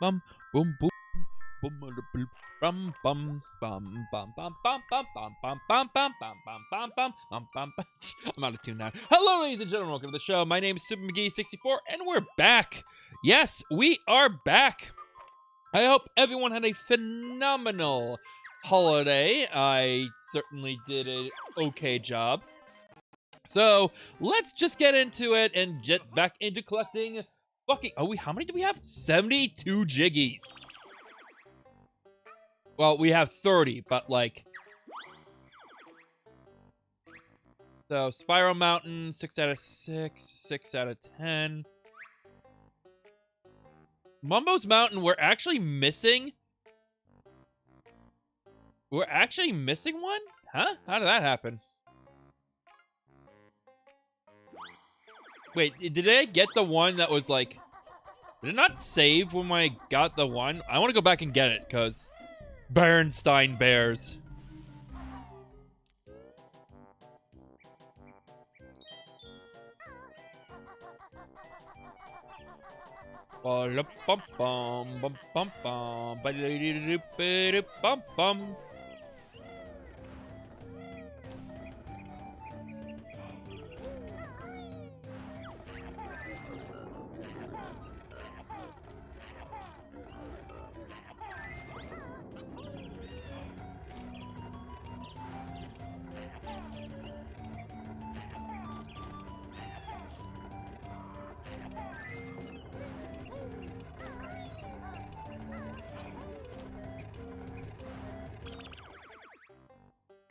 Bum boom boom boom bum bum bum bum bum bum bum bum bum bum bum bum bum bum bum bum bum. I'm out of tune now. Hello, ladies and gentlemen, welcome to the show. My name is SuperMcGee64, and we're back. Yes, we are back. I hope everyone had a phenomenal holiday. I certainly did an okay job. So let's just get into it and get back into collecting. How many do we have? 72 jiggies. Well, we have 30, but like. So Spiral Mountain, 6 out of 6, 6 out of 10. Mumbo's Mountain, we're actually missing. We're actually missing one? Huh? How did that happen? Wait, did I get the one that was like... Did it not save when I got the one? I want to go back and get it, because... Bernstein Bears.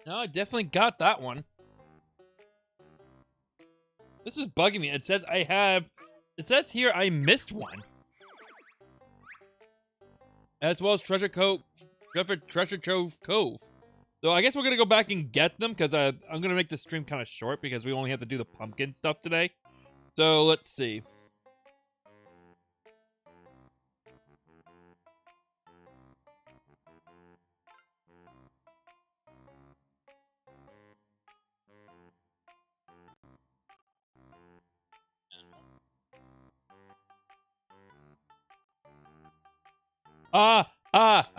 No, I definitely got that one. This is bugging me. It says here I missed one. As well as Treasure Trove Cove. So I guess we're going to go back and get them because I'm going to make the stream kind of short because we only have to do the pumpkin stuff today. So let's see.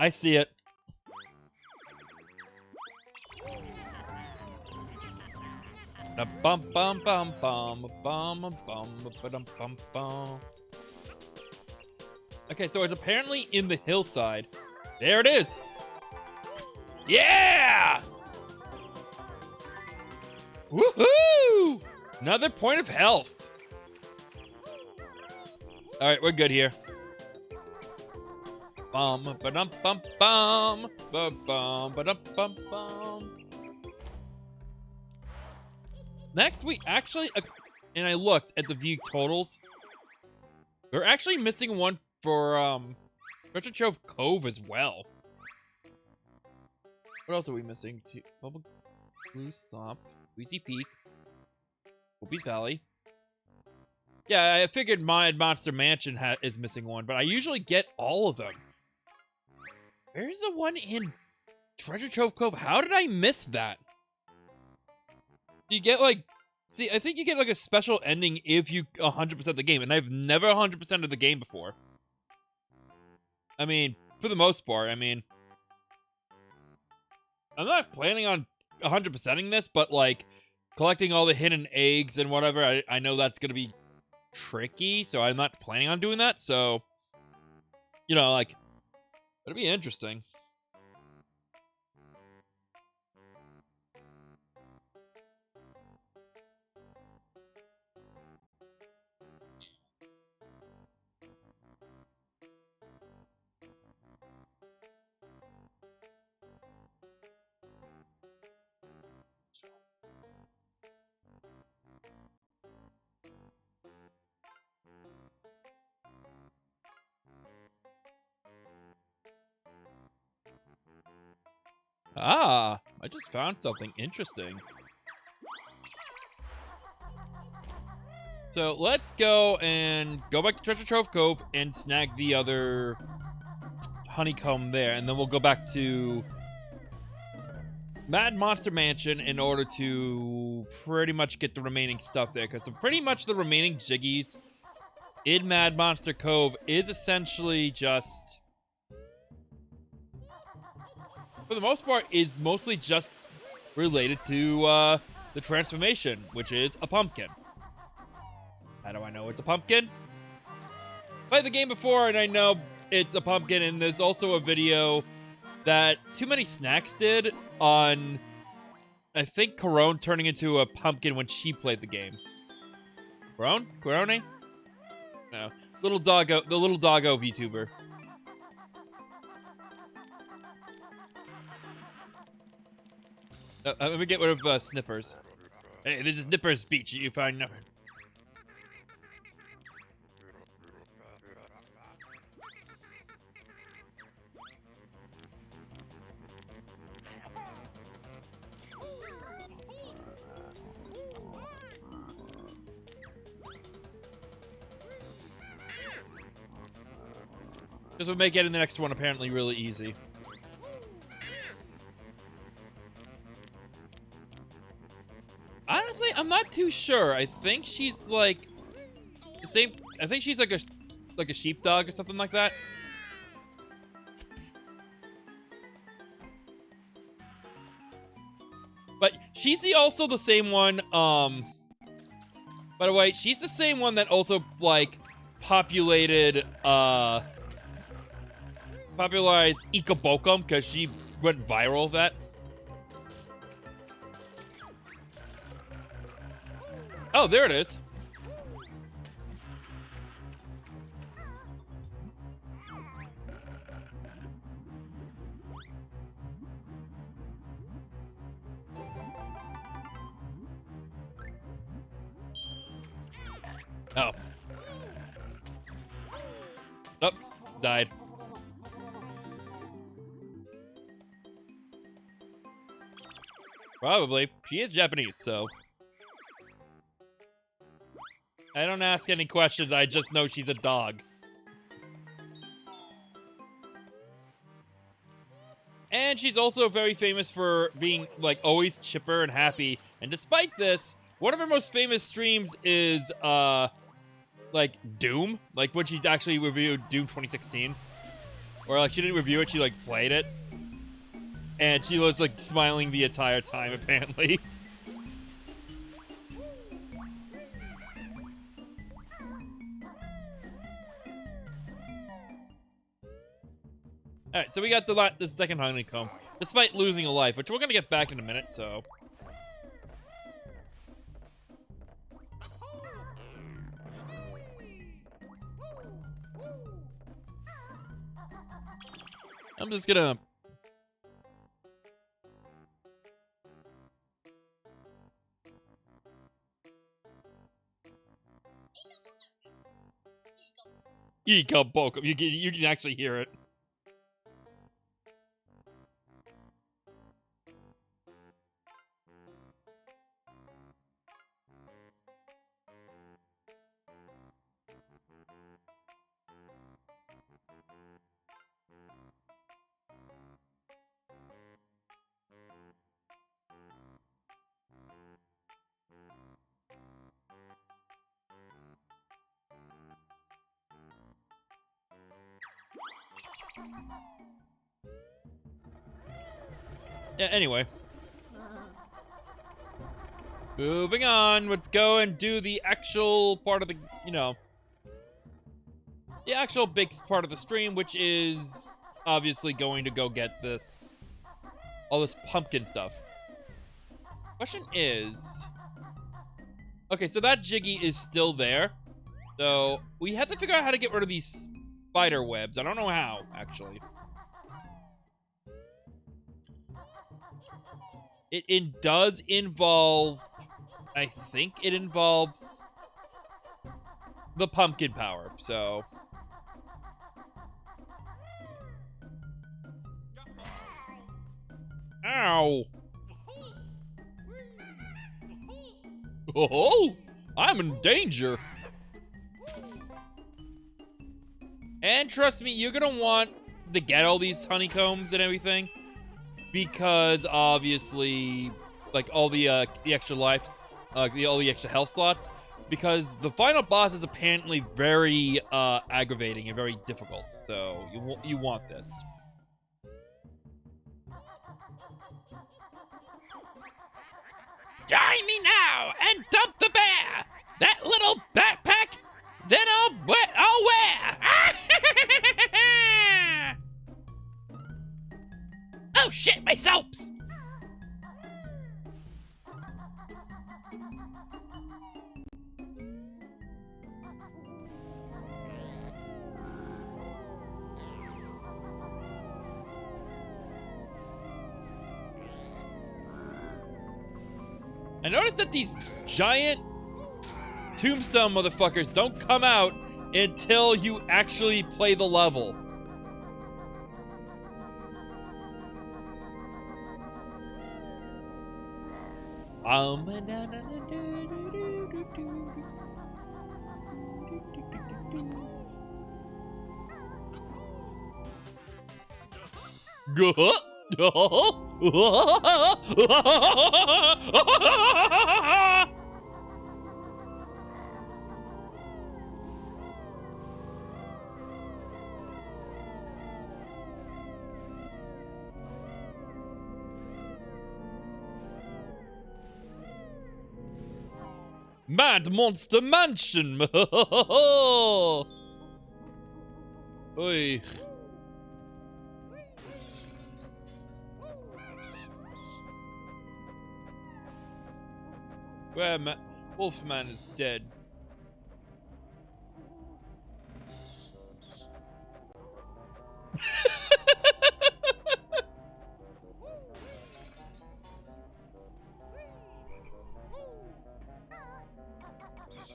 I see it. Bum bum bum bum bum bum bum bum bum. Okay, so it's apparently in the hillside. There it is. Yeah! Woohoo! Another point of health. All right, we're good here. Bum ba dum bum bum ba bum ba dum bum bum. Next, we actually, and I looked at the view totals. We're actually missing one for Treasure Trove Cove as well. What else are we missing? Bubble Blue Stop, Greasy Peak, Whoopi's Valley. Yeah, I figured Mad Monster Mansion is missing one, but I usually get all of them. Where's the one in Treasure Trove Cove? How did I miss that? You get like, see, I think you get like a special ending if you 100% the game, and I've never 100% of the game before. I mean, for the most part, I mean, I'm not planning on 100%ing this, but like collecting all the hidden eggs and whatever, I know that's gonna be tricky, so I'm not planning on doing that. So, you know, like, it'll be interesting. Ah, I just found something interesting. So let's go back to Treasure Trove Cove and snag the other honeycomb there, and then we'll go back to Mad Monster Mansion in order to pretty much get the remaining stuff there, because pretty much the remaining Jiggies in Mad Monster Cove is essentially just, for the most part, is mostly just related to the transformation, which is a pumpkin. How do I know it's a pumpkin? Played the game before, and I know it's a pumpkin, and there's also a video that Too Many Snacks did on, I think, Corone turning into a pumpkin when she played the game. Corone? No. The little doggo VTuber. Let me get rid of Snippers. Hey, this is Snipper's speech. You find nothing. This will make getting the next one apparently really easy. Honestly, I'm not too sure. I think she's like the same. I think she's like a sheepdog or something like that. But she's also the same one. By the way, she's the same one that also like popularized Ikabokum because she went viral with that. Oh, there it is. Oh. Oh, died. Probably. She is Japanese, so... I don't ask any questions, I just know she's a dog. And she's also very famous for being, like, always chipper and happy. And despite this, one of her most famous streams is, like, Doom. Like, when she actually reviewed Doom 2016. Or, like, she didn't review it, she, like, played it. And she was, like, smiling the entire time, apparently. Alright, so we got the second honeycomb, despite losing a life, which we're gonna get back in a minute, so... I'm just gonna... Ika-boka. You can actually hear it. Yeah, anyway. Moving on, let's go and do the actual part of the, you know, the actual big part of the stream, which is obviously going to go get this, all this pumpkin stuff. Question is, okay, so that Jiggy is still there. So we have to figure out how to get rid of these spider webs. I don't know how, actually. It does involve, I think it involves the pumpkin power, so. Ow. Oh, I'm in danger. And trust me, you're gonna want to get all these honeycombs and everything. Because obviously, like all the extra life, all the extra health slots, because the final boss is apparently very aggravating and very difficult. So you want this. Join me now and dump the bear. That little backpack, then I'll wear. Oh shit, my soaps! I noticed that these giant tombstone motherfuckers don't come out until you actually play the level. Mad Monster Mansion! Oi. Where Wolfman is dead.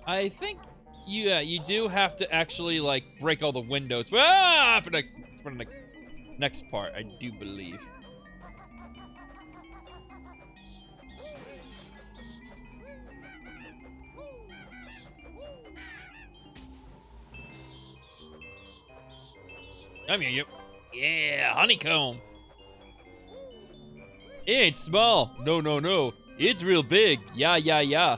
I think you do have to actually like break all the windows for the next part, I do believe. Come here, you. Yeah, honeycomb. It ain't small. No, no, no. It's real big. Yeah, yeah, yeah.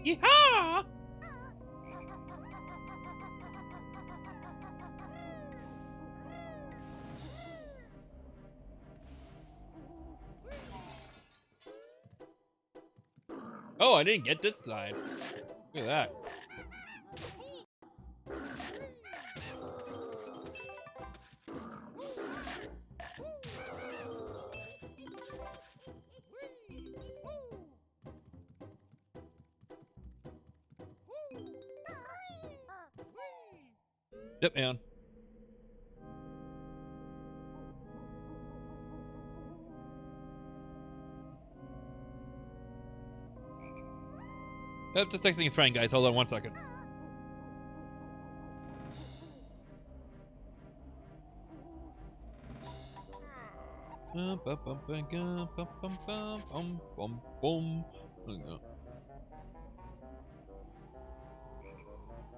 Yeehaw! Oh, I didn't get this side. Look at that. Yep, man. Yep, just texting a friend, guys. Hold on 1 second.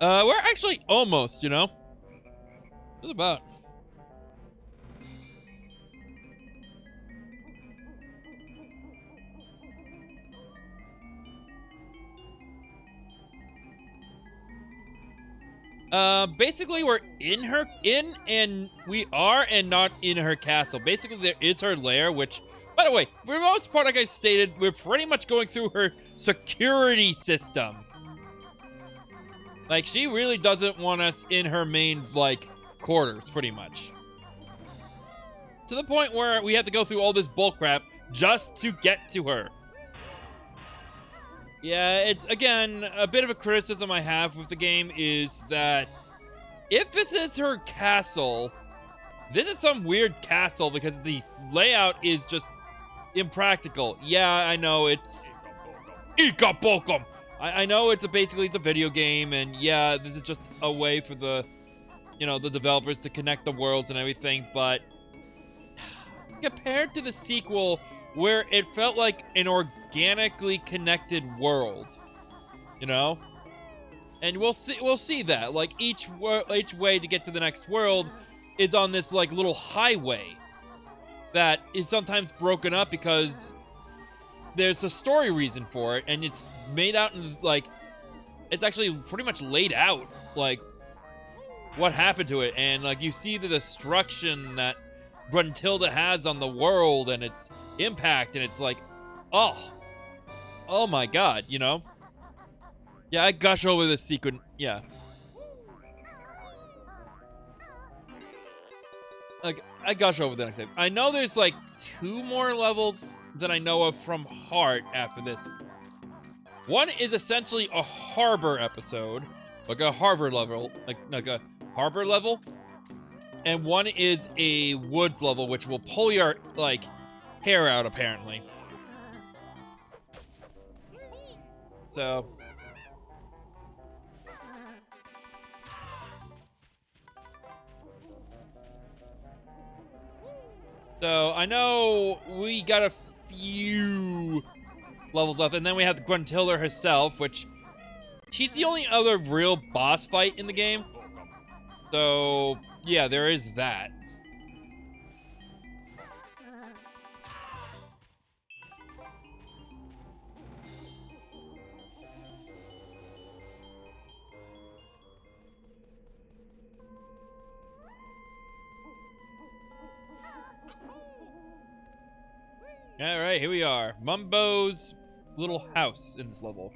We're actually almost, you know? Just about. Basically we're and we are and not in her castle. Basically there is her lair, which, by the way, for the most part, like I stated, we're pretty much going through her security system. Like, she really doesn't want us in her main, like, quarters, pretty much. To the point where we have to go through all this bullcrap just to get to her. Yeah, it's, again, a bit of a criticism I have with the game is that if this is her castle, this is some weird castle because the layout is just impractical. Yeah, I know, it's... Ika-bokum! I know basically it's a video game, and yeah, this is just a way for the, you know, the developers to connect the worlds and everything, but compared to the sequel, where it felt like an organically connected world, you know, and we'll see that like each way to get to the next world is on this like little highway that is sometimes broken up because there's a story reason for it, and it's made out in, like, it's actually pretty much laid out, like, what happened to it, and, like, you see the destruction that Gruntilda has on the world, and its impact, and it's like, oh my god, you know? Yeah, I gush over this sequence, yeah. Like, I gush over the next time. I know there's, like, 2 more levels that I know of from Heart after this. One is essentially a harbor episode, like a harbor level, like a harbor level, and one is a woods level, which will pull your like hair out apparently. So I know we got a few levels left, and then we have the Gruntilda herself, which she's the only other real boss fight in the game. So yeah, there is that. All right, here we are. Mumbo's little house in this level.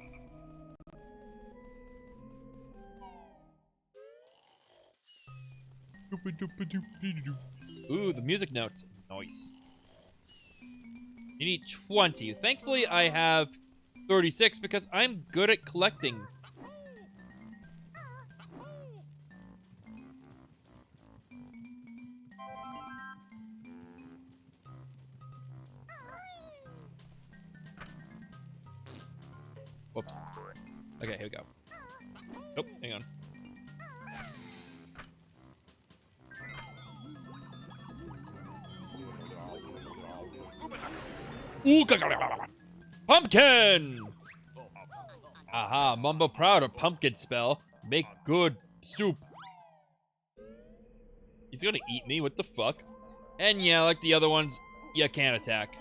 Ooh, the music notes. Nice. You need 20. Thankfully, I have 36 because I'm good at collecting. Whoops. Okay, here we go. Oh, hang on. Ooh, pumpkin! Aha, Mumbo proud of pumpkin spell. Make good soup. He's gonna eat me, what the fuck? And yeah, like the other ones, you can't attack.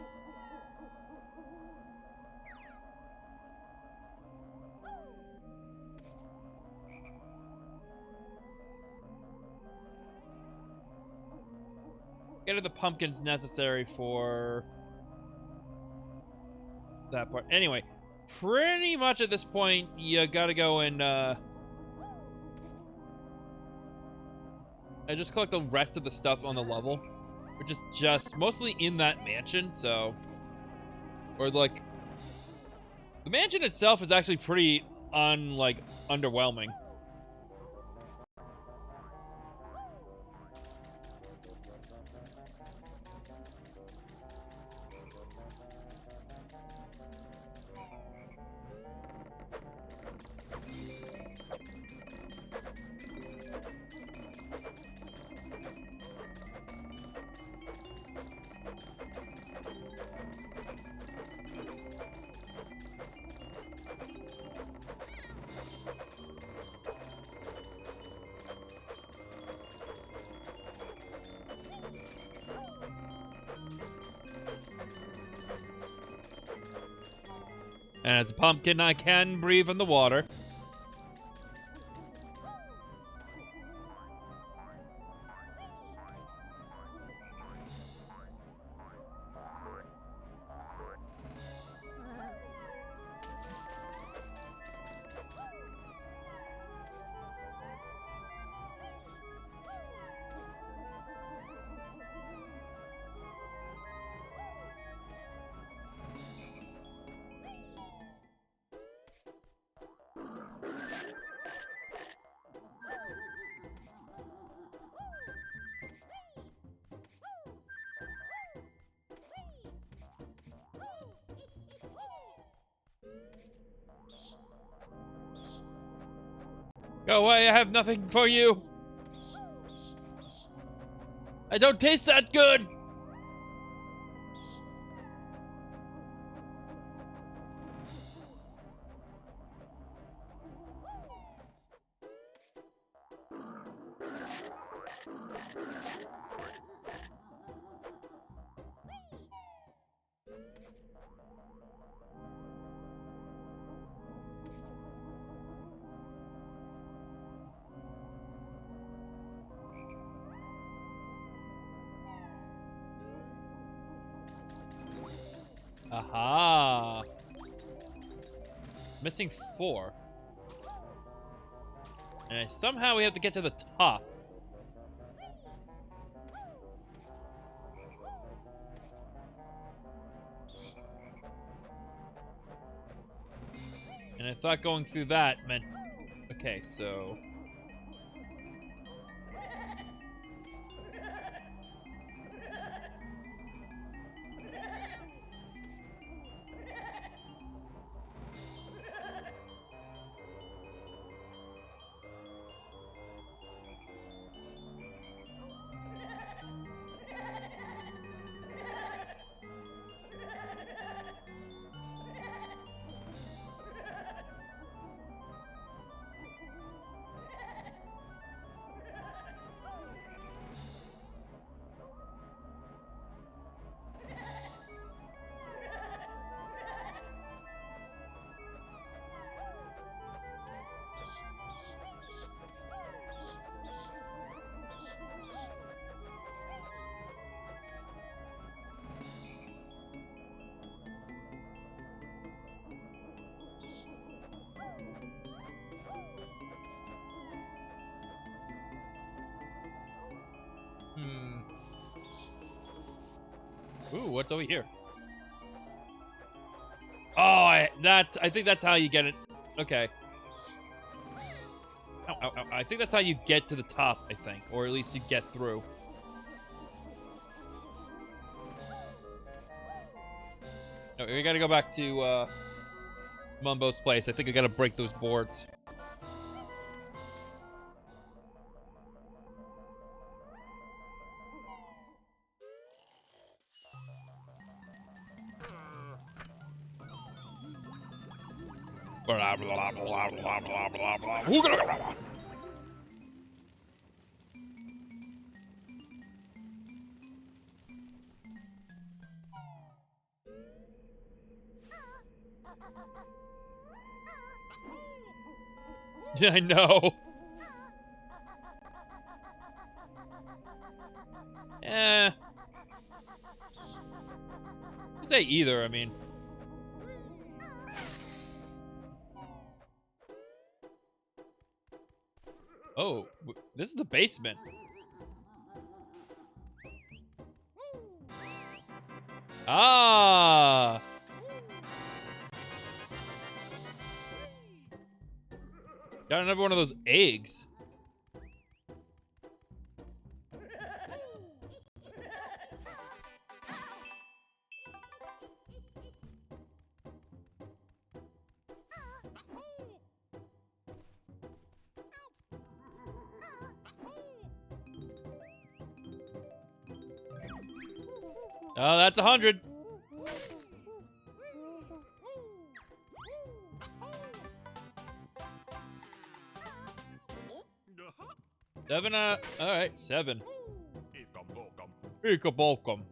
Get the pumpkins necessary for that part. Anyway, pretty much at this point, you gotta go and, I just collect the rest of the stuff on the level, which is just mostly in that mansion, so... Or, like... The mansion itself is actually pretty, underwhelming. And as a pumpkin, I can breathe in the water. Go away, I have nothing for you. I don't taste that good. Aha. Missing 4. And somehow we have to get to the top. And I thought going through that meant... Okay, so... Ooh, what's over here? Oh, I think that's how you get it. Okay. Ow, ow, ow. I think that's how you get to the top, I think. Or at least you get through. Oh, we gotta go back to, Mumbo's place. I think I gotta break those boards. Blah, blah, blah, blah, blah, blah, blah. Yeah, I know. I'd say either, I mean. Oh, this is the basement. Ah! Got another one of those eggs. Oh, that's 100. Seven, all right, 7. Ikabolkum.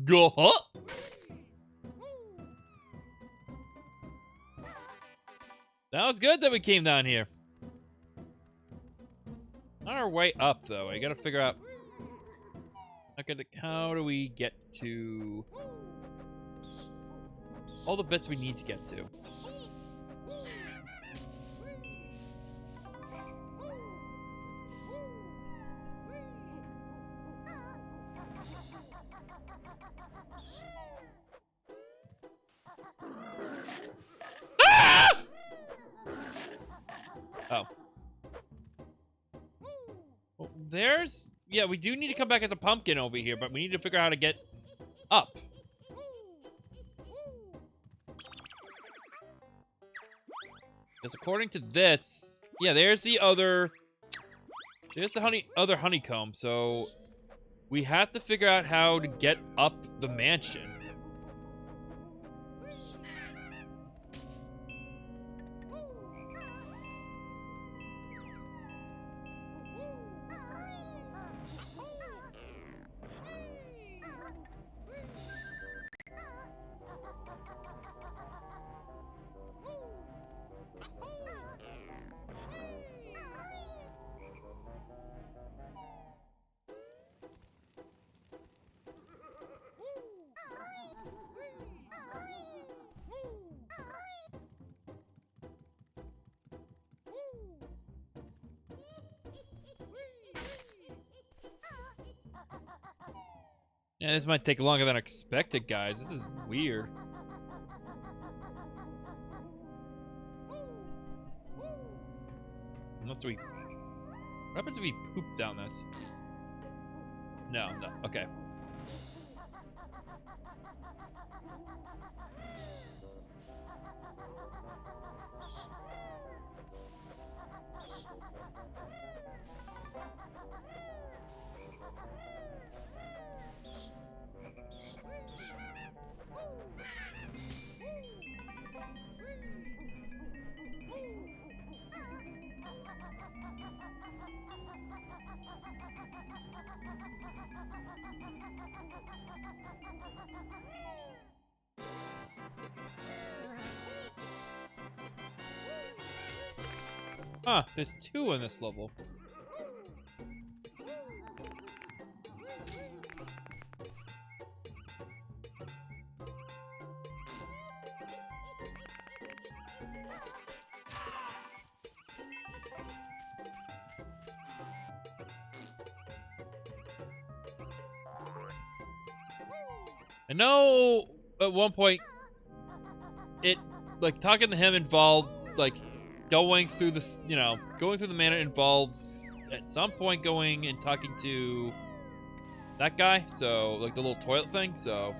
Go. That was good that we came down here. On our way up, though, I gotta figure out. Okay, how do we get to all the bits we need to get to? Oh. Well, there's... Yeah, we do need to come back as a pumpkin over here, but we need to figure out how to get up. Because according to this... Yeah, there's the other... There's the other honeycomb, so... We have to figure out how to get up the mansion. Yeah, this might take longer than expected, guys. This is weird. Unless we... What happens if we poop down this? No, no. Okay. Huh, there's 2 in this level. I know at one point it, like, talking to him involved, like, going through the, going through the manor involves at some point going and talking to that guy. So, like, the little toilet thing. So,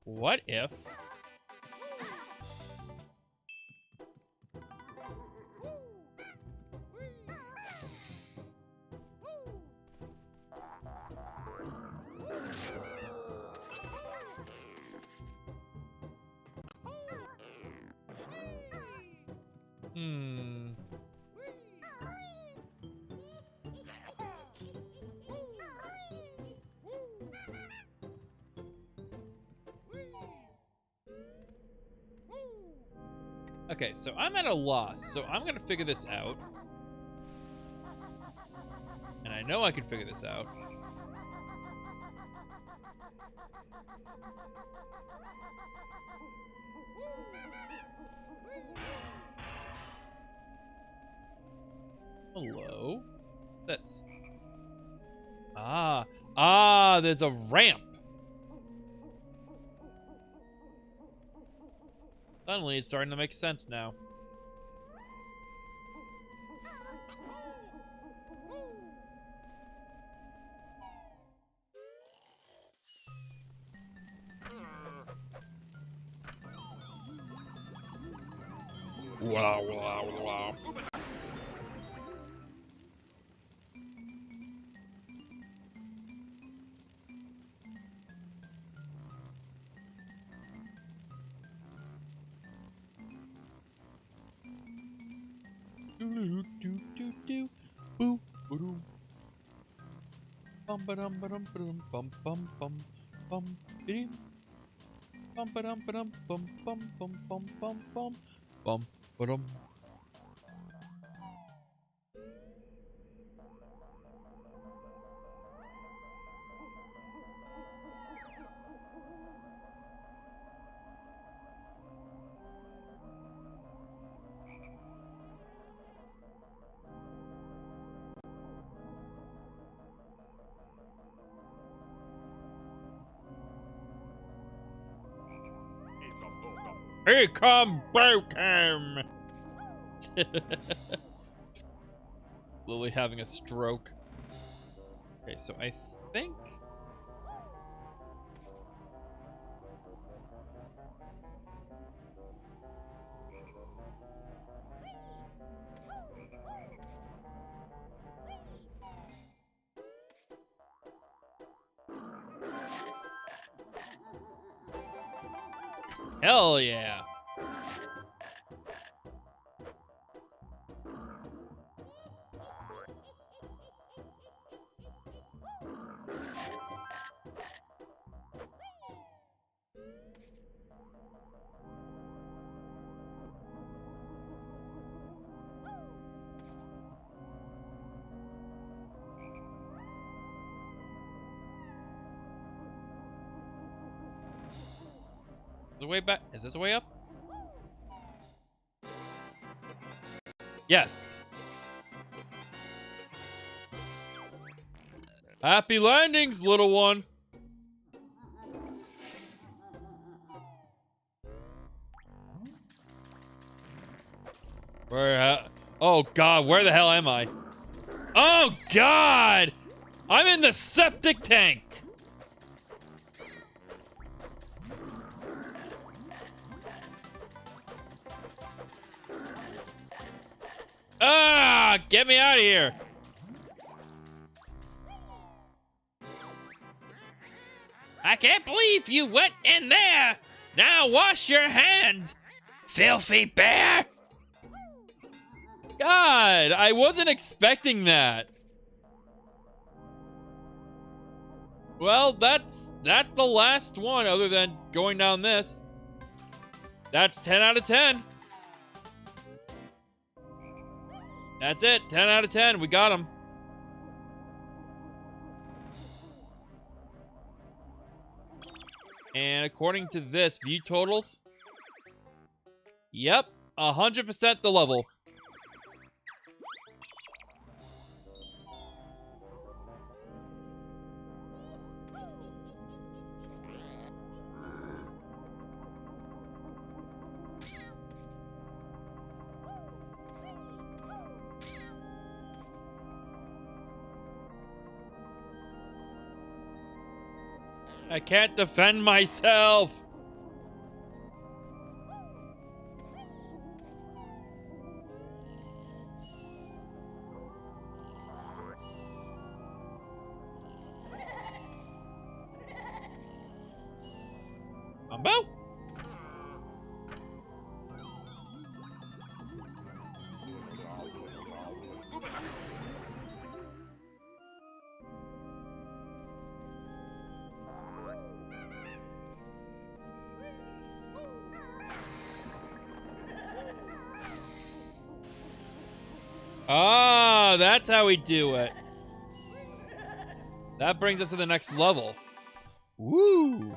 what if? Okay, so I'm at a loss, so I'm gonna figure this out. And I know I can figure this out. Hello? This. There's a ramp. Suddenly, it's starting to make sense now. Wow, wow, wow. Boo, boo, bum ba-dum ba-dum ba-dum bum bum bum bum bim bum ba-dum ba-dum bum bum bum bum bum bum bum ba-dum. Here come Broken! Lily having a stroke. Okay, so I think... Hell yeah! The way back? Is this the way up? Yes. Happy landings, little one. Oh God, where the hell am I? Oh God! I'm in the septic tank. Ah! Get me out of here! I can't believe you went in there! Now wash your hands, filthy bear! God, I wasn't expecting that. Well, that's the last one other than going down this. That's 10 out of 10. That's it. 10 out of 10. We got him. And according to this, view totals. Yep, 100% the level. I can't defend myself. Mambo? Ah, that's how we do it. That brings us to the next level. Woo!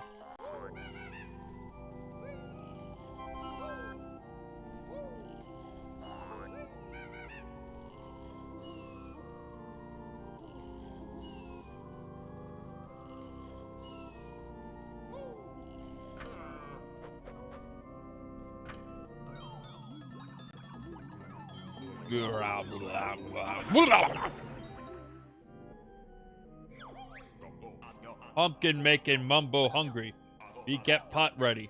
Pumpkin making Mumbo hungry. We get pot ready.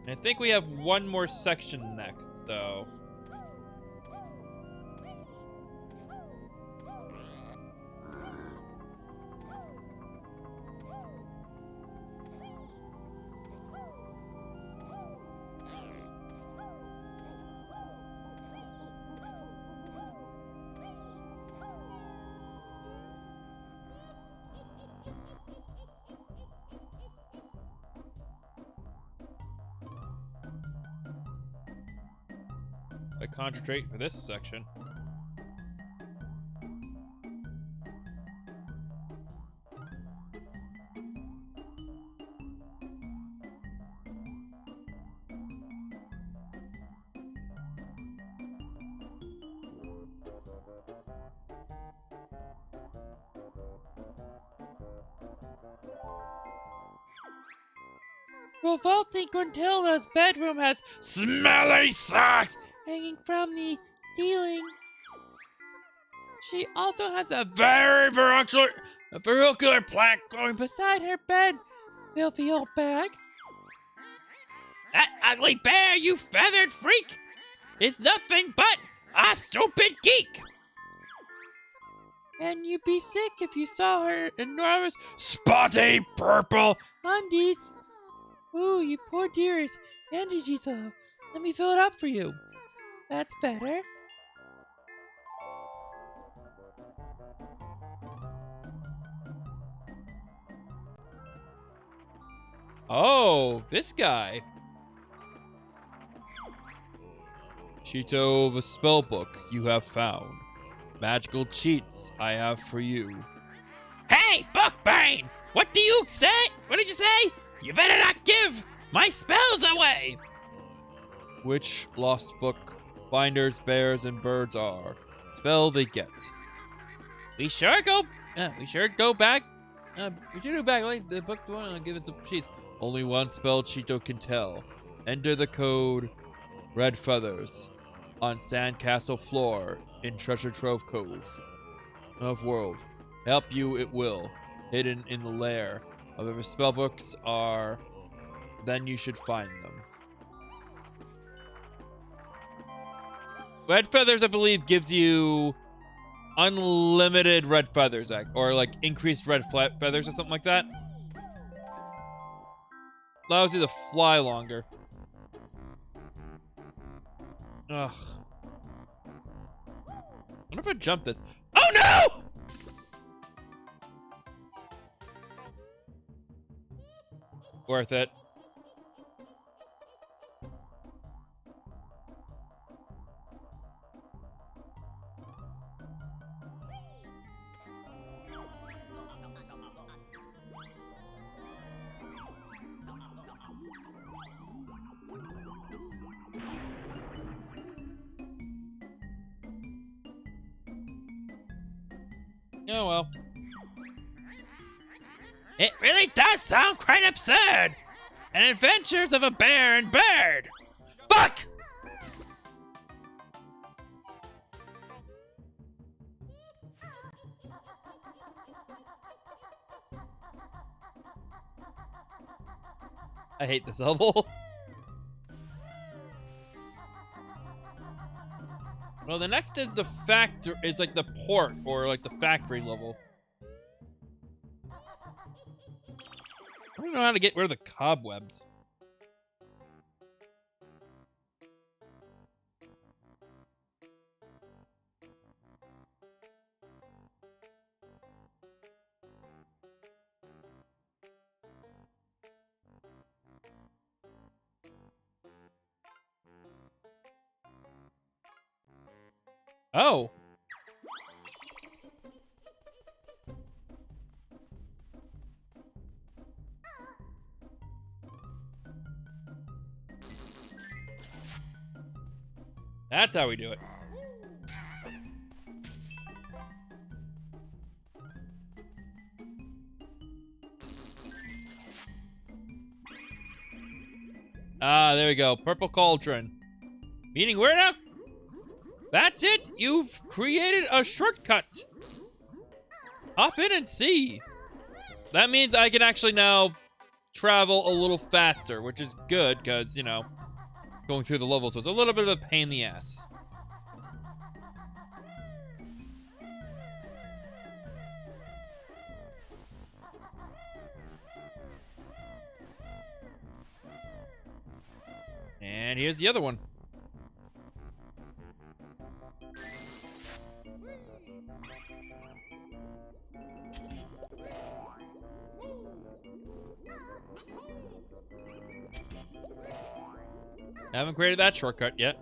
I think we have one more section next, so... I concentrate for this section. Revolting Gruntilda's bedroom has smelly socks hanging from the ceiling. She also has a very vernacular plant growing beside her bed. Filthy old bag. That ugly bear, you feathered freak, is nothing but a stupid geek. And you'd be sick if you saw her enormous spotty purple undies. Ooh, you poor dearest. Banjo, let me fill it up for you. That's better. Oh, this guy. Cheeto, the spell book you have found. Magical cheats I have for you. Hey, Bookbane! What do you say? What did you say? You better not give my spells away! Which lost book binders, bears, and birds are? Spell they get. We sure go back. We should go back. Like the book one and give it some cheats. Only one spell Cheeto can tell. Enter the code Red Feathers on Sandcastle floor in Treasure Trove Cove of World. Help you it will. Hidden in the lair. Whatever spellbooks are, then you should find them. Red Feathers, I believe, gives you unlimited red feathers, or like increased red feathers or something like that. Allows you to fly longer. Ugh. I wonder if I jump this. Oh no! Worth it. Oh well. It really does sound quite absurd. An adventures of a bear and bird. Fuck! I hate this level. Well, the next is the factor, is like the port, or like the factory level. I don't know how to get rid of the cobwebs. Oh. That's how we do it. Ah, there we go. Purple cauldron. Meaning where now? That's it! You've created a shortcut! Hop in and see! That means I can actually now travel a little faster, which is good, because, you know, going through the levels was a little bit of a pain in the ass. And here's the other one. I haven't created that shortcut yet.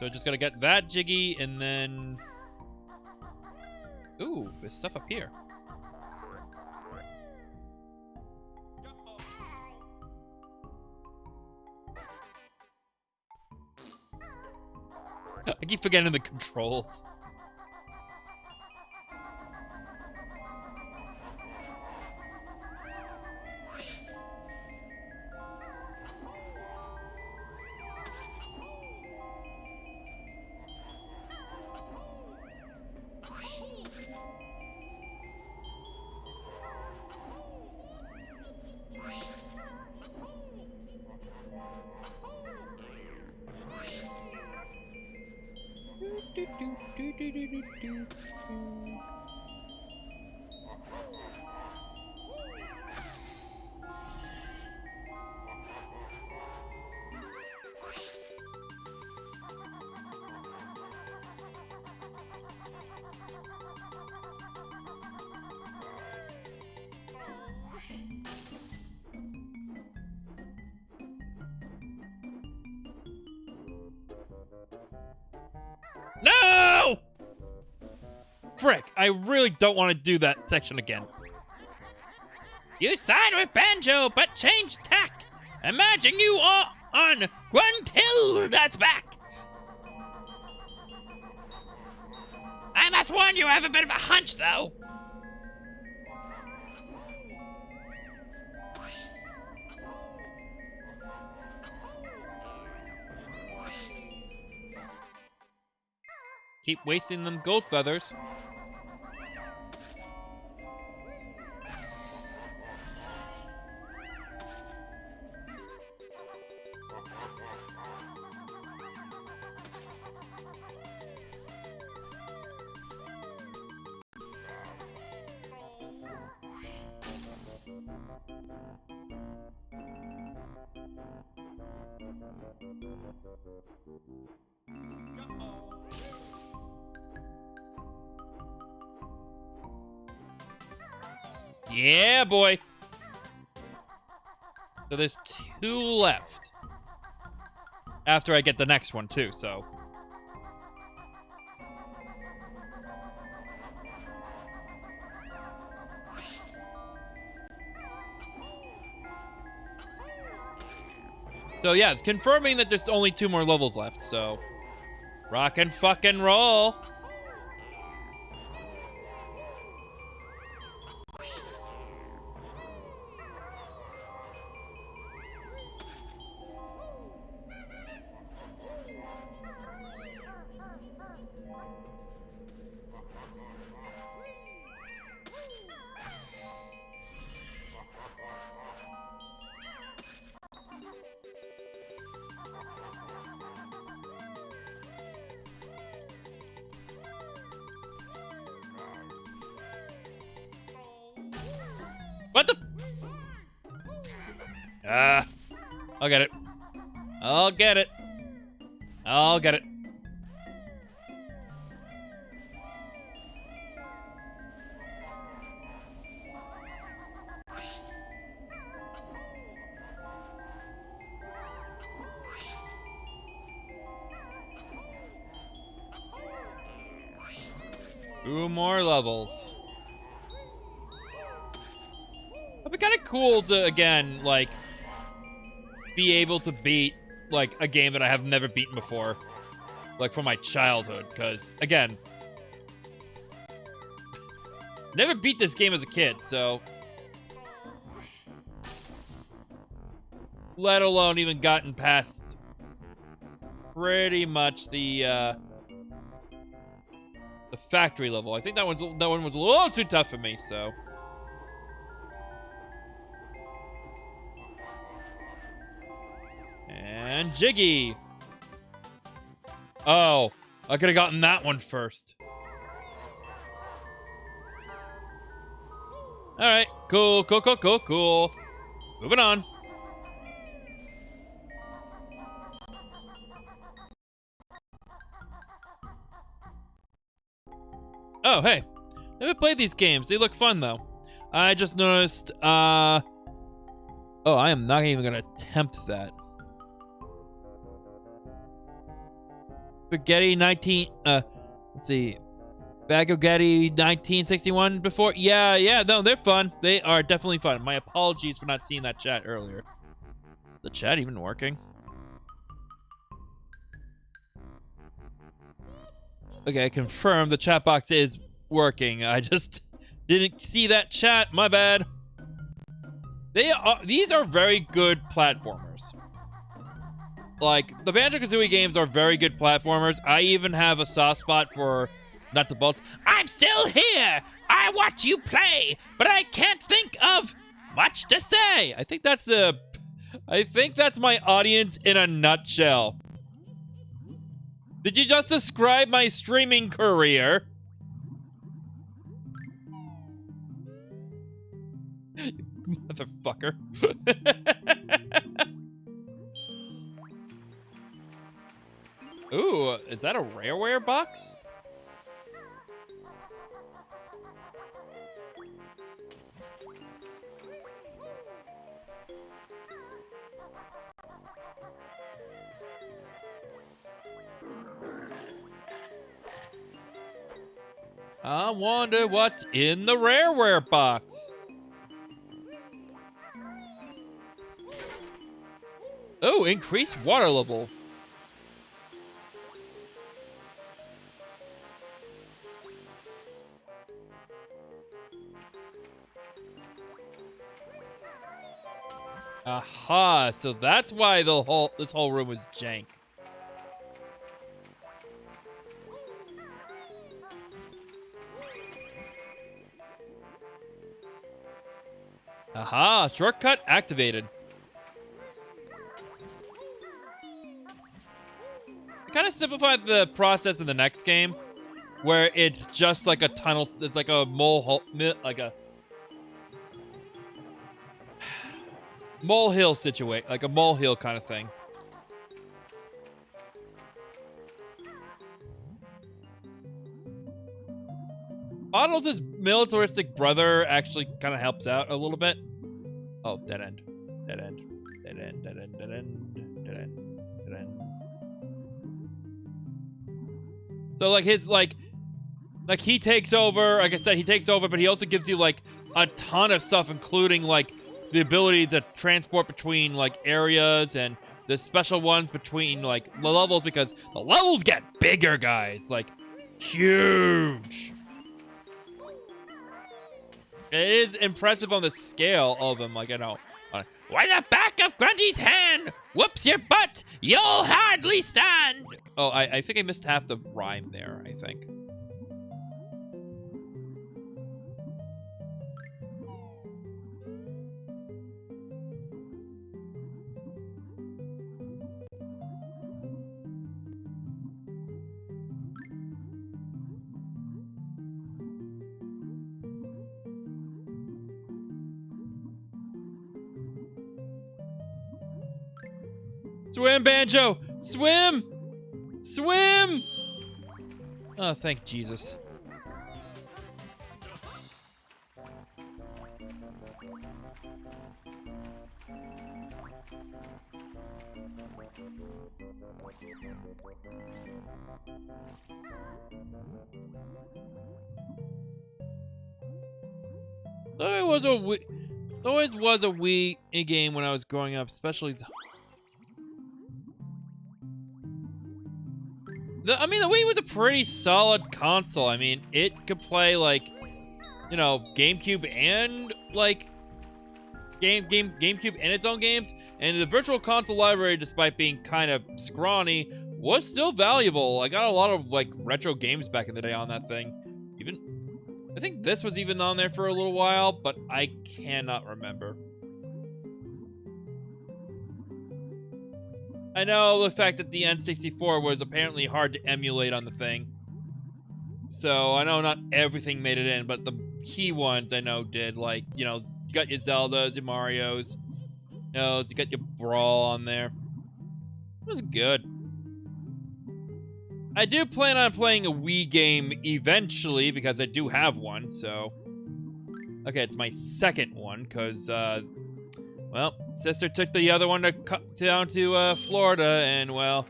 So just gotta get that jiggy and then... Ooh, there's stuff up here. I keep forgetting the controls. No! Frick, I really don't want to do that section again. You side with Banjo, but change tack. Imagine you are on Gruntilda's back. I must warn you, I have a bit of a hunch, though. Keep wasting them gold feathers. Yeah, boy. So there's 2 left. After I get the next one, too, so. So, yeah, it's confirming that there's only 2 more levels left, so. Rock and fucking roll. What the? I'll get it. I'll get it. I'll get it. Two more levels. It'd be kind of cool to, again, like, be able to beat, like, a game that I have never beaten before. Like, from my childhood, because, again, never beat this game as a kid, so. Let alone even gotten past pretty much the factory level. I think that one was a little too tough for me, so. And Jiggy. Oh, I could have gotten that one first. All right, cool. Moving on. Oh, hey. Never played these games. They look fun, though. I just noticed, oh, I am not even gonna attempt that. Spaghetti 19, let's see. Bajo-Kazooie 1961 before? Yeah, no, they're fun. They are definitely fun. My apologies for not seeing that chat earlier. The chat even working? Okay, confirm the chat box is working. I just didn't see that chat. My bad. These are very good platformers. Like, the Banjo-Kazooie games are very good platformers. I even have a soft spot for nuts and bolts. I'm still here! I watch you play, but I can't think of much to say. I think that's my audience in a nutshell. Did you just describe my streaming career? Motherfucker. Ooh, is that a Rareware box? I wonder what's in the Rareware box. Oh, increased water level. Aha, so that's why this whole room was jank. Aha, shortcut activated. Kind of simplified the process in the next game, where it's just like a tunnel. It's like a molehill situation, like a molehill kind of thing. Bottles' militaristic brother actually kind of helps out a little bit. Oh, dead end. Dead end. Dead end, dead end, dead end, dead end, dead end. So, like, his, like, he takes over, like I said, he takes over, but he also gives you, like, a ton of stuff, including, like, the ability to transport between, like, areas and the special ones between, like, the levels, because the levels get bigger, guys. Like, huge. It is impressive on the scale of them, like, you know. Why the back of Grundy's hand? Whoops your butt! You'll hardly stand! Oh, I think I missed half the rhyme there, I think. Swim, Banjo! Swim! Swim! Oh, thank Jesus. There always was a Wii game when I was growing up, especially. I mean, the Wii was a pretty solid console. I mean, it could play, like, you know, GameCube and, like, GameCube and its own games. And the Virtual Console library, despite being kind of scrawny, was still valuable. I got a lot of, like, retro games back in the day on that thing. I think this was even on there for a little while, but I cannot remember. I know the fact that the N64 was apparently hard to emulate on the thing. So I know not everything made it in, but the key ones I know did. Like, you know, you got your Zeldas, your Marios. You know, you got your Brawl on there. It was good. I do plan on playing a Wii game eventually, because I do have one, so... Okay, it's my second one, because, well, sister took the other one down to Florida, and, well,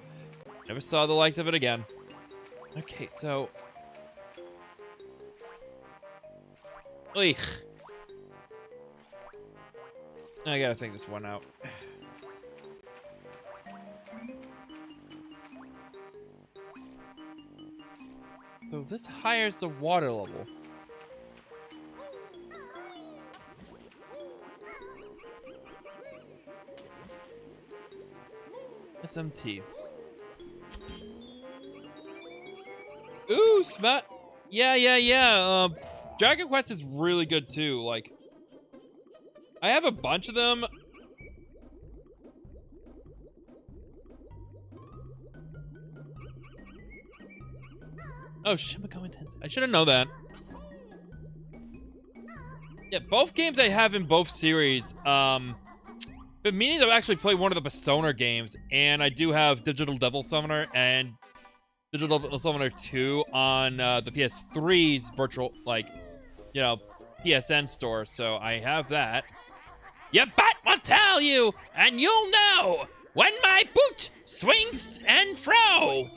never saw the likes of it again. Okay, so... Eek. I gotta think this one out. So this higher's the water level. SMT. Ooh, smart. Yeah. Dragon Quest is really good too. Like, I have a bunch of them. Oh, Shin Megami Tensei. I should have known that. Yeah, both games I have in both series. Been meaning to actually play one of the Persona games, and I do have Digital Devil Summoner and Digital Devil Summoner 2 on the PS3's virtual, like, you know, PSN store, so I have that. Your butt will tell you, and you'll know when my boot swings and fro.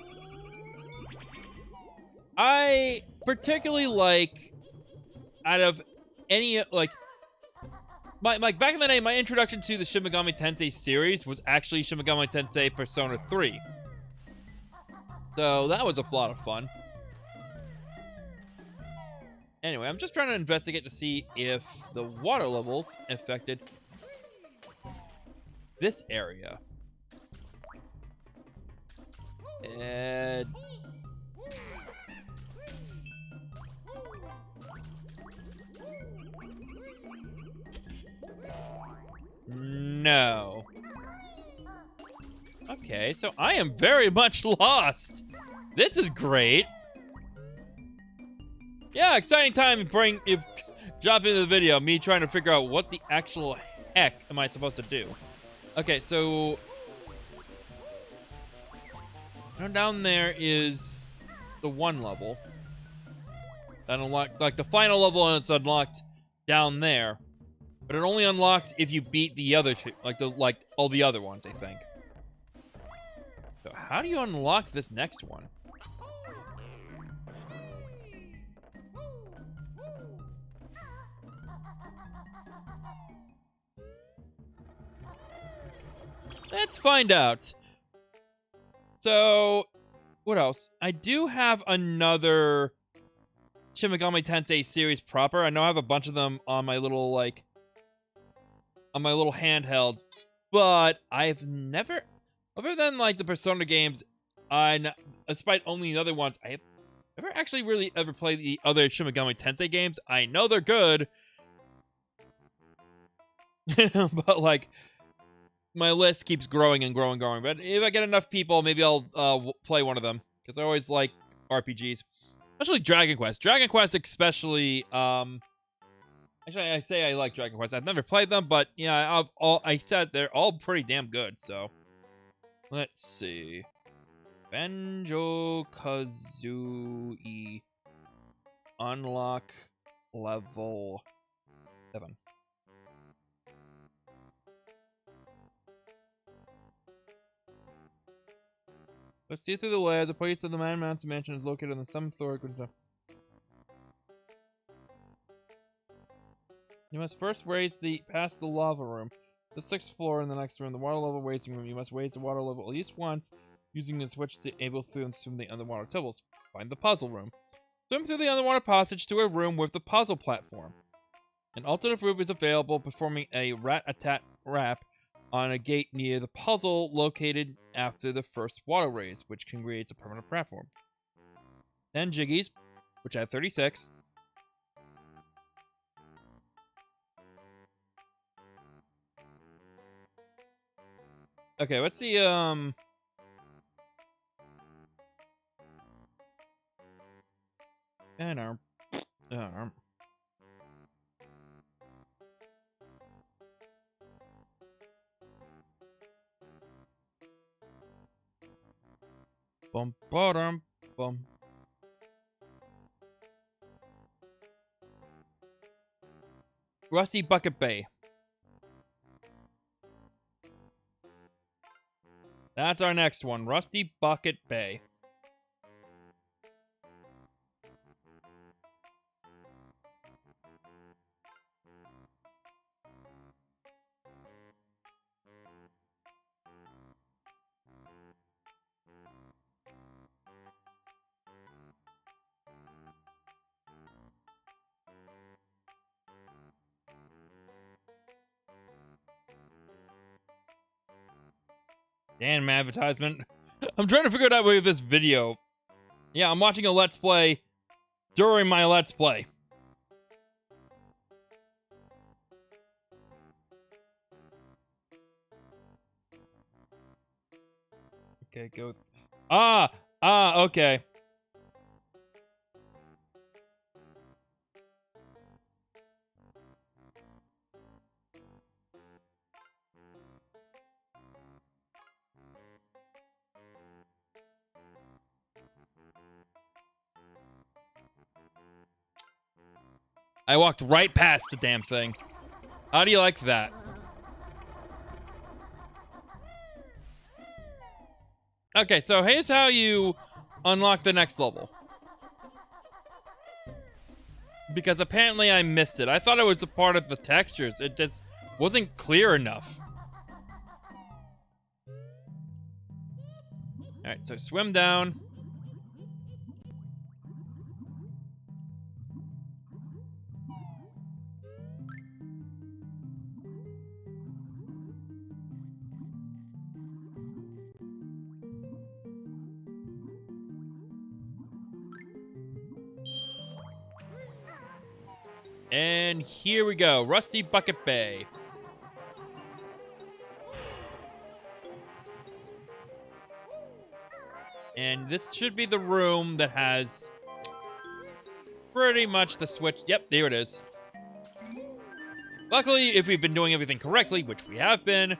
I particularly like, out of any, like, back in the day, my introduction to the Shin Megami Tensei series was actually Shin Megami Tensei Persona 3. So that was a lot of fun. Anyway, I'm just trying to investigate to see if the water levels affected this area. And... no. Okay, so I am very much lost. This is great. Yeah, exciting time if drop into the video, me trying to figure out what the actual heck am I supposed to do. Okay, so down there is the one level. That unlocked, like, the final level is unlocked down there. But it only unlocks if you beat the other two, like all the other ones, I think. So how do you unlock this next one? Let's find out. So, what else? I do have another Shin Megami Tensei series proper. I know I have a bunch of them on my little, like, on my little handheld, but I've never, other than, like, the Persona games, despite only the other ones, I have never actually really ever played the other Shin Megami Tensei games. I know they're good, but, like, my list keeps growing and growing and growing. But if I get enough people, maybe I'll play one of them. Because I always like RPGs. Especially Dragon Quest. Dragon Quest especially, actually, I say I like Dragon Quest. I've never played them, but, yeah, I said they're all pretty damn good, so. Let's see. Banjo-Kazooie. Unlock level 7. Let's see through the layer. The place of the Man Mountain Mansion is located on the 7th floor. You must first past the lava room, the 6th floor in the next room, the water level waiting room. You must raise the water level at least once, using the switch to enable through the underwater levels. Find the puzzle room. Swim through the underwater passage to a room with the puzzle platform. An alternate route is available, performing a rat-a-tat rap on a gate near the puzzle located after the first water raise, which can create a permanent platform. 10 jiggies, which I have 36. Okay, let's see, Bum, ba-dum, bum. Rusty Bucket Bay. That's our next one. Rusty Bucket Bay. Damn advertisement. I'm trying to figure out with this video. Yeah, I'm watching a Let's Play during my Let's Play. Okay, go. Okay. I walked right past the damn thing. How do you like that? Okay, so here's how you unlock the next level. Because apparently I missed it. I thought it was a part of the textures. It just wasn't clear enough. Alright, so swim down. And here we go, Rusty Bucket Bay. And this should be the room that has pretty much the switch. Yep, there it is. Luckily, if we've been doing everything correctly, which we have been,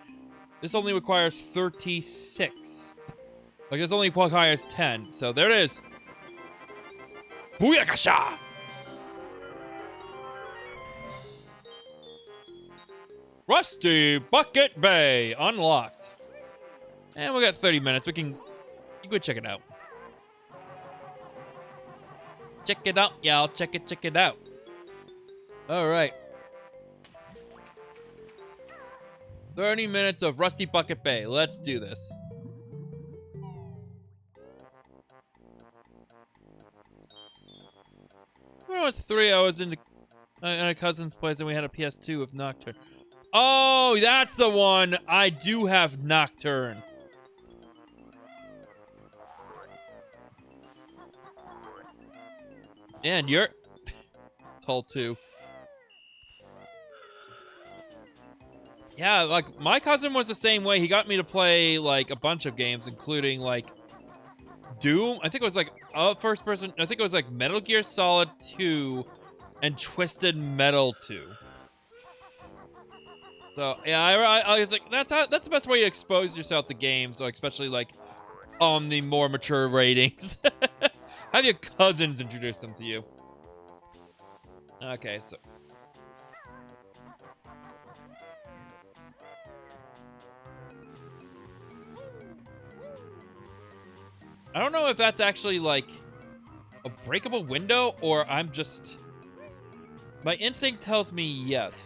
this only requires 36. Like, this only requires 10. So there it is. Booyakasha! Rusty Bucket Bay unlocked. And we got 30 minutes. You can go check it out. Check it out, y'all. Check it out. All right. 30 minutes of Rusty Bucket Bay. Let's do this. When I was 3, I was in a cousin's place and we had a PS2 with Nocturne. Oh, that's the one. I do have Nocturne. And you're tall too. Yeah, like my cousin was the same way. He got me to play like a bunch of games, including like Doom. I think it was like first person. I think it was like Metal Gear Solid 2 and Twisted Metal 2. So yeah, I was like, that's the best way to expose yourself to games, so especially like on the more mature ratings. Have your cousins introduce them to you. Okay, so. I don't know if that's actually like a breakable window or I'm just. My instinct tells me yes.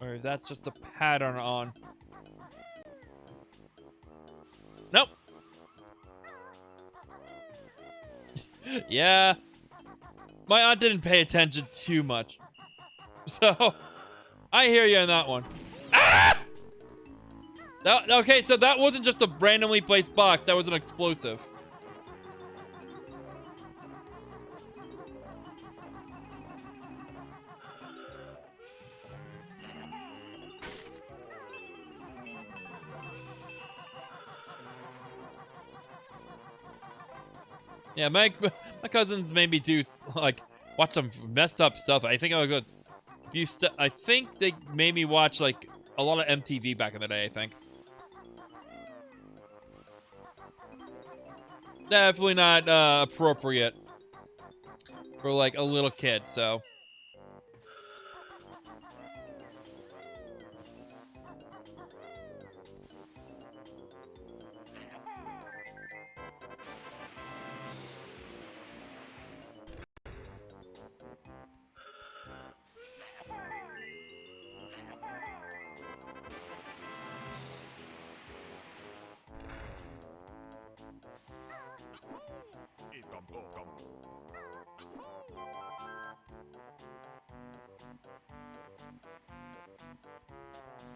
Or that's just a pattern on. Nope. Yeah. My aunt didn't pay attention too much. So, I hear you on that one. Ah! Okay, so that wasn't just a randomly placed box. That was an explosive. Yeah, my cousins made me do like watch some messed up stuff. I think I was I think they made me watch like a lot of MTV back in the day. I think definitely not appropriate for like a little kid. So.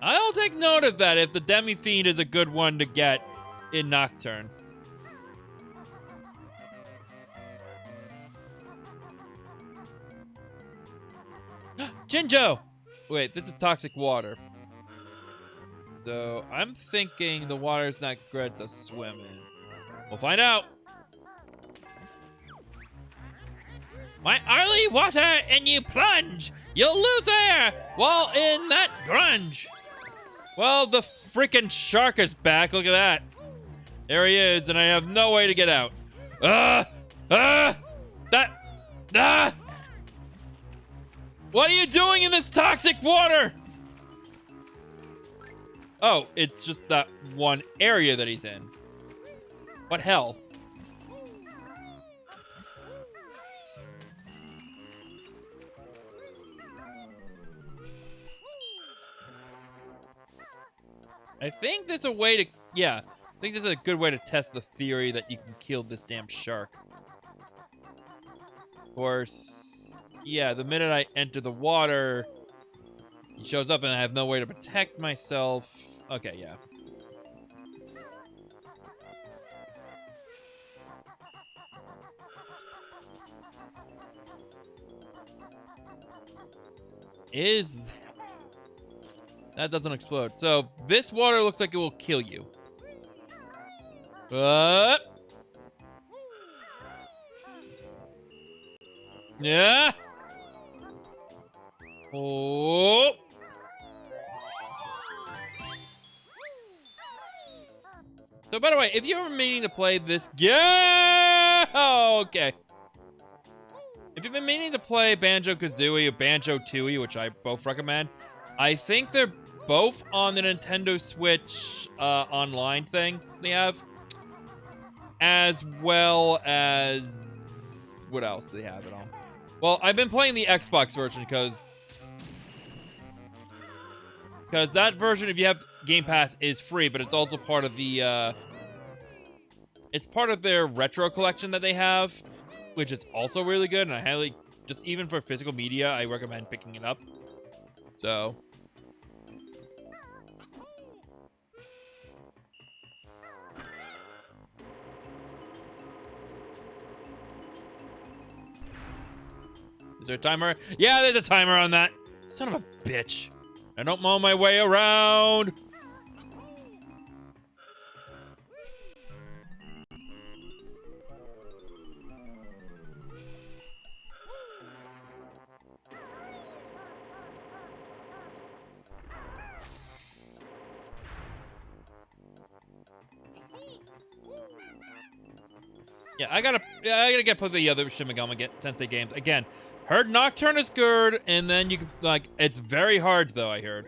I'll take note of that if the Demi-Fiend is a good one to get in Nocturne. Jinjo! Wait, this is toxic water. So, I'm thinking the water's not good to swim in. We'll find out! My early water and you plunge! You'll lose air while in that grunge! Well, the freaking shark is back. Look at that. There he is, and I have no way to get out. What are you doing in this toxic water? Oh, it's just that one area that he's in. What hell? I think there's a way to, yeah, I think there's a good way to test the theory that you can kill this damn shark. Of course, yeah, the minute I enter the water, he shows up and I have no way to protect myself. Okay, yeah. That doesn't explode. So this water looks like it will kill you. Yeah. Oh. So, by the way, if you're meaning to play this... Yeah! Oh, okay. If you've been meaning to play Banjo-Kazooie or Banjo-Tooie, which I both recommend, I think they're both on the Nintendo Switch online thing they have. As well as... What else do they have it on? Well, I've been playing the Xbox version because that version, if you have Game Pass, is free, but it's also part of the... It's part of their retro collection that they have, which is also really good, and I highly... Just even for physical media, I recommend picking it up. So... Is there a timer? Yeah, there's a timer on that. Son of a bitch. I don't mow my way around. Yeah, I gotta get put the other Shin Megami Tensei games again. Heard Nocturne is good, and then you can, like, it's very hard though, I heard.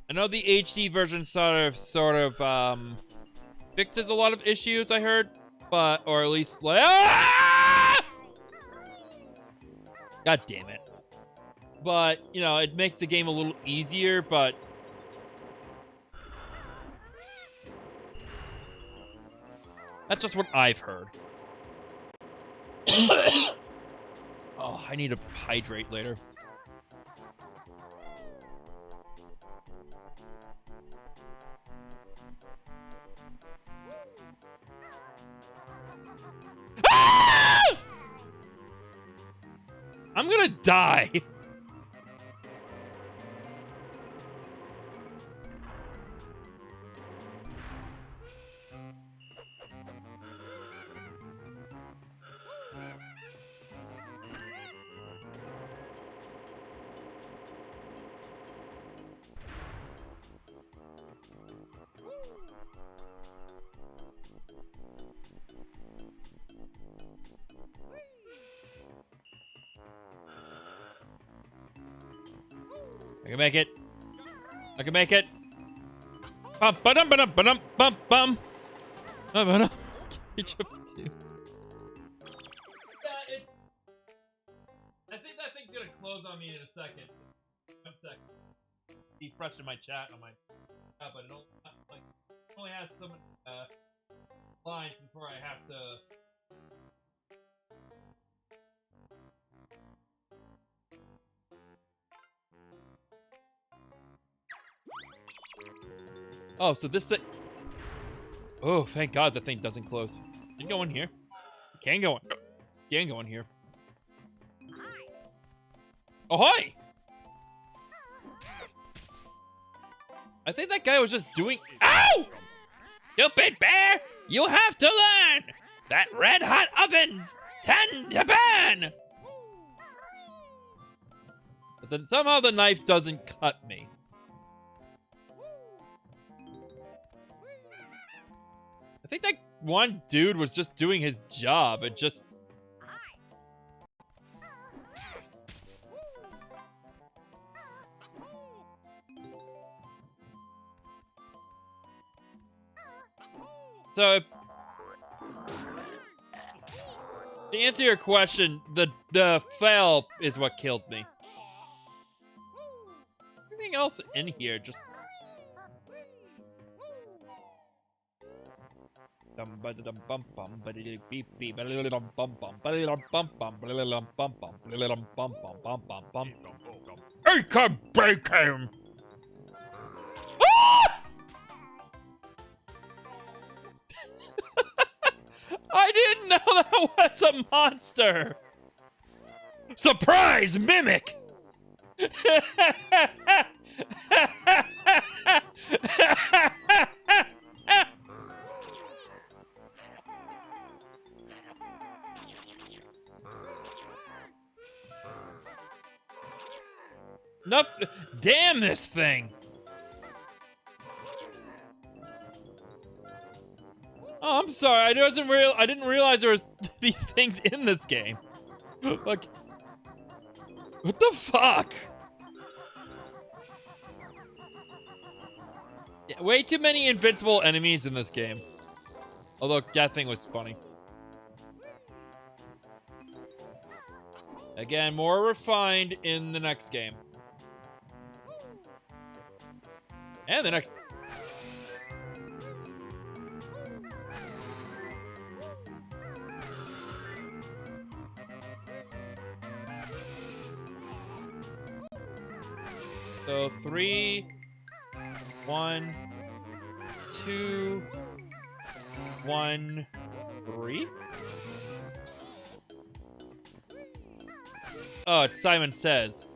I know the HD version sort of fixes a lot of issues, I heard, but, or at least, like, God damn it. But, you know, it makes the game a little easier, but that's just what I've heard. Oh, I need to hydrate later. Ah! I'm gonna die. I can make it. I can make it. Bum ba-dum ba-dum ba-dum bum bum. Ba-dum. I think that thing's gonna close on me in a second. 1 second. Be fresh in my chat on my but it don't, like, only has some lines before I have to. Oh, so this thing... Oh, thank God that thing doesn't close. Can you go in here? Can go in. Can go in here. Ahoy! I think that guy was just doing... Ow! Stupid bear! You have to learn that red-hot ovens tend to burn! But then somehow the knife doesn't cut me. I think that one dude was just doing his job. It just... So, to answer your question, the fail is what killed me. Everything else in here just... Acre bacon! I didn't know that was a monster! Surprise mimic! Nope. Damn this thing! I'm sorry, I didn't realize there was these things in this game. Like, what the fuck? Yeah, way too many invincible enemies in this game. Although that thing was funny. Again, more refined in the next game. And the next... So 3, 1, 2, 1, 3. Oh, it's Simon Says.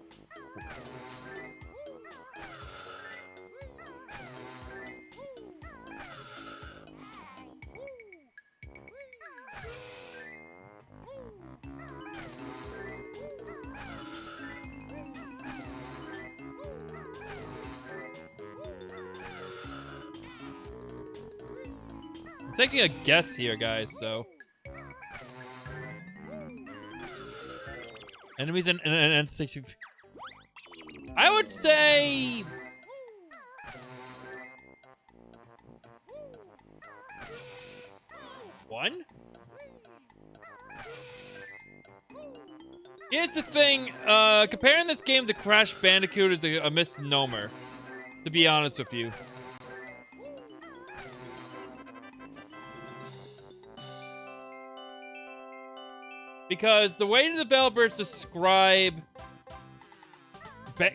I'm taking a guess here, guys, so... Enemies in N60... I would say... 1? Here's the thing, comparing this game to Crash Bandicoot is a misnomer, to be honest with you. Because the way the developers describe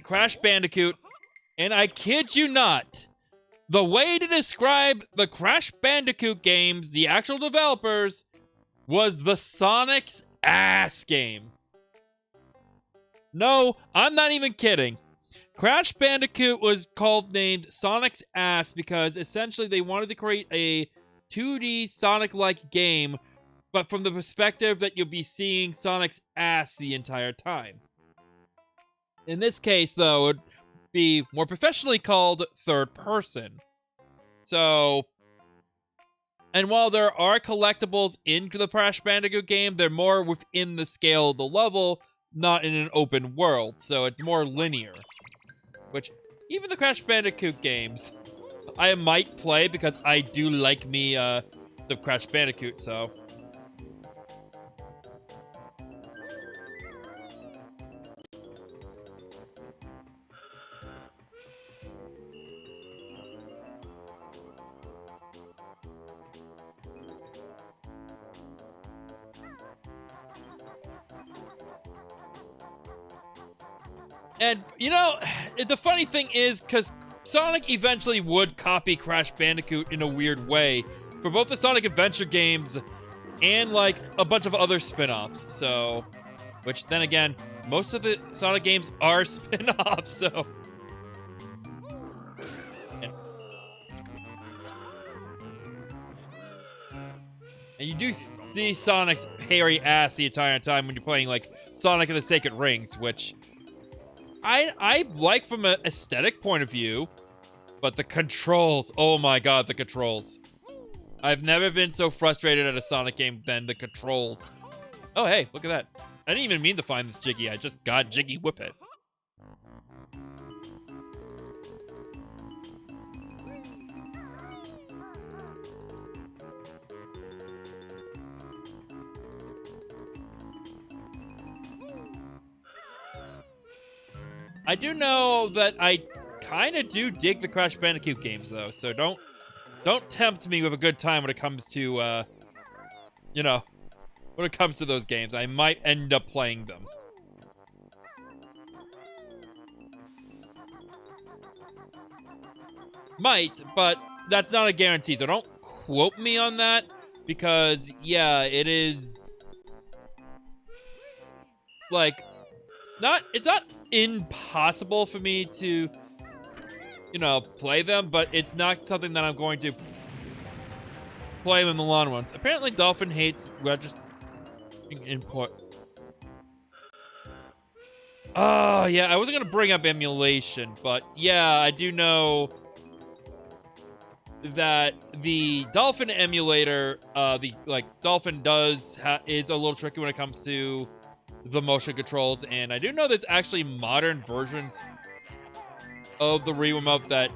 Crash Bandicoot, and I kid you not, the way to describe the Crash Bandicoot games, the actual developers, was the Sonic's ass game. No, I'm not even kidding. Crash Bandicoot was named Sonic's ass because essentially they wanted to create a 2D Sonic-like game, but from the perspective that you'll be seeing Sonic's ass the entire time. In this case, though, it would be more professionally called third person. So, and while there are collectibles into the Crash Bandicoot game, they're more within the scale of the level, not in an open world, so it's more linear. Which, even the Crash Bandicoot games, I might play because I do like me, the Crash Bandicoot, so... And, you know, the funny thing is, because Sonic eventually would copy Crash Bandicoot in a weird way for both the Sonic Adventure games and, like, a bunch of other spin-offs, so... Which, then again, most of the Sonic games are spin-offs, so... And you do see Sonic's hairy ass the entire time when you're playing, like, Sonic and the Sacred Rings, which... I like from an aesthetic point of view, but the controls, oh my god, the controls. I've never been so frustrated at a Sonic game than the controls. Oh, hey, look at that. I didn't even mean to find this Jiggy, I just got Jiggy with it. I do know that I kind of do dig the Crash Bandicoot games, though, so don't tempt me with a good time when it comes to, you know, when it comes to those games. I might end up playing them. Might, but that's not a guarantee, so don't quote me on that, because, yeah, it is, like, it's not impossible for me to, you know, play them, but it's not something that I'm going to play them in the long runs. Apparently, Dolphin hates registering imports. Oh, yeah, I wasn't going to bring up emulation, but yeah, I do know that the Dolphin emulator, Dolphin is a little tricky when it comes to the motion controls, and I do know there's actually modern versions of the Wii Remote that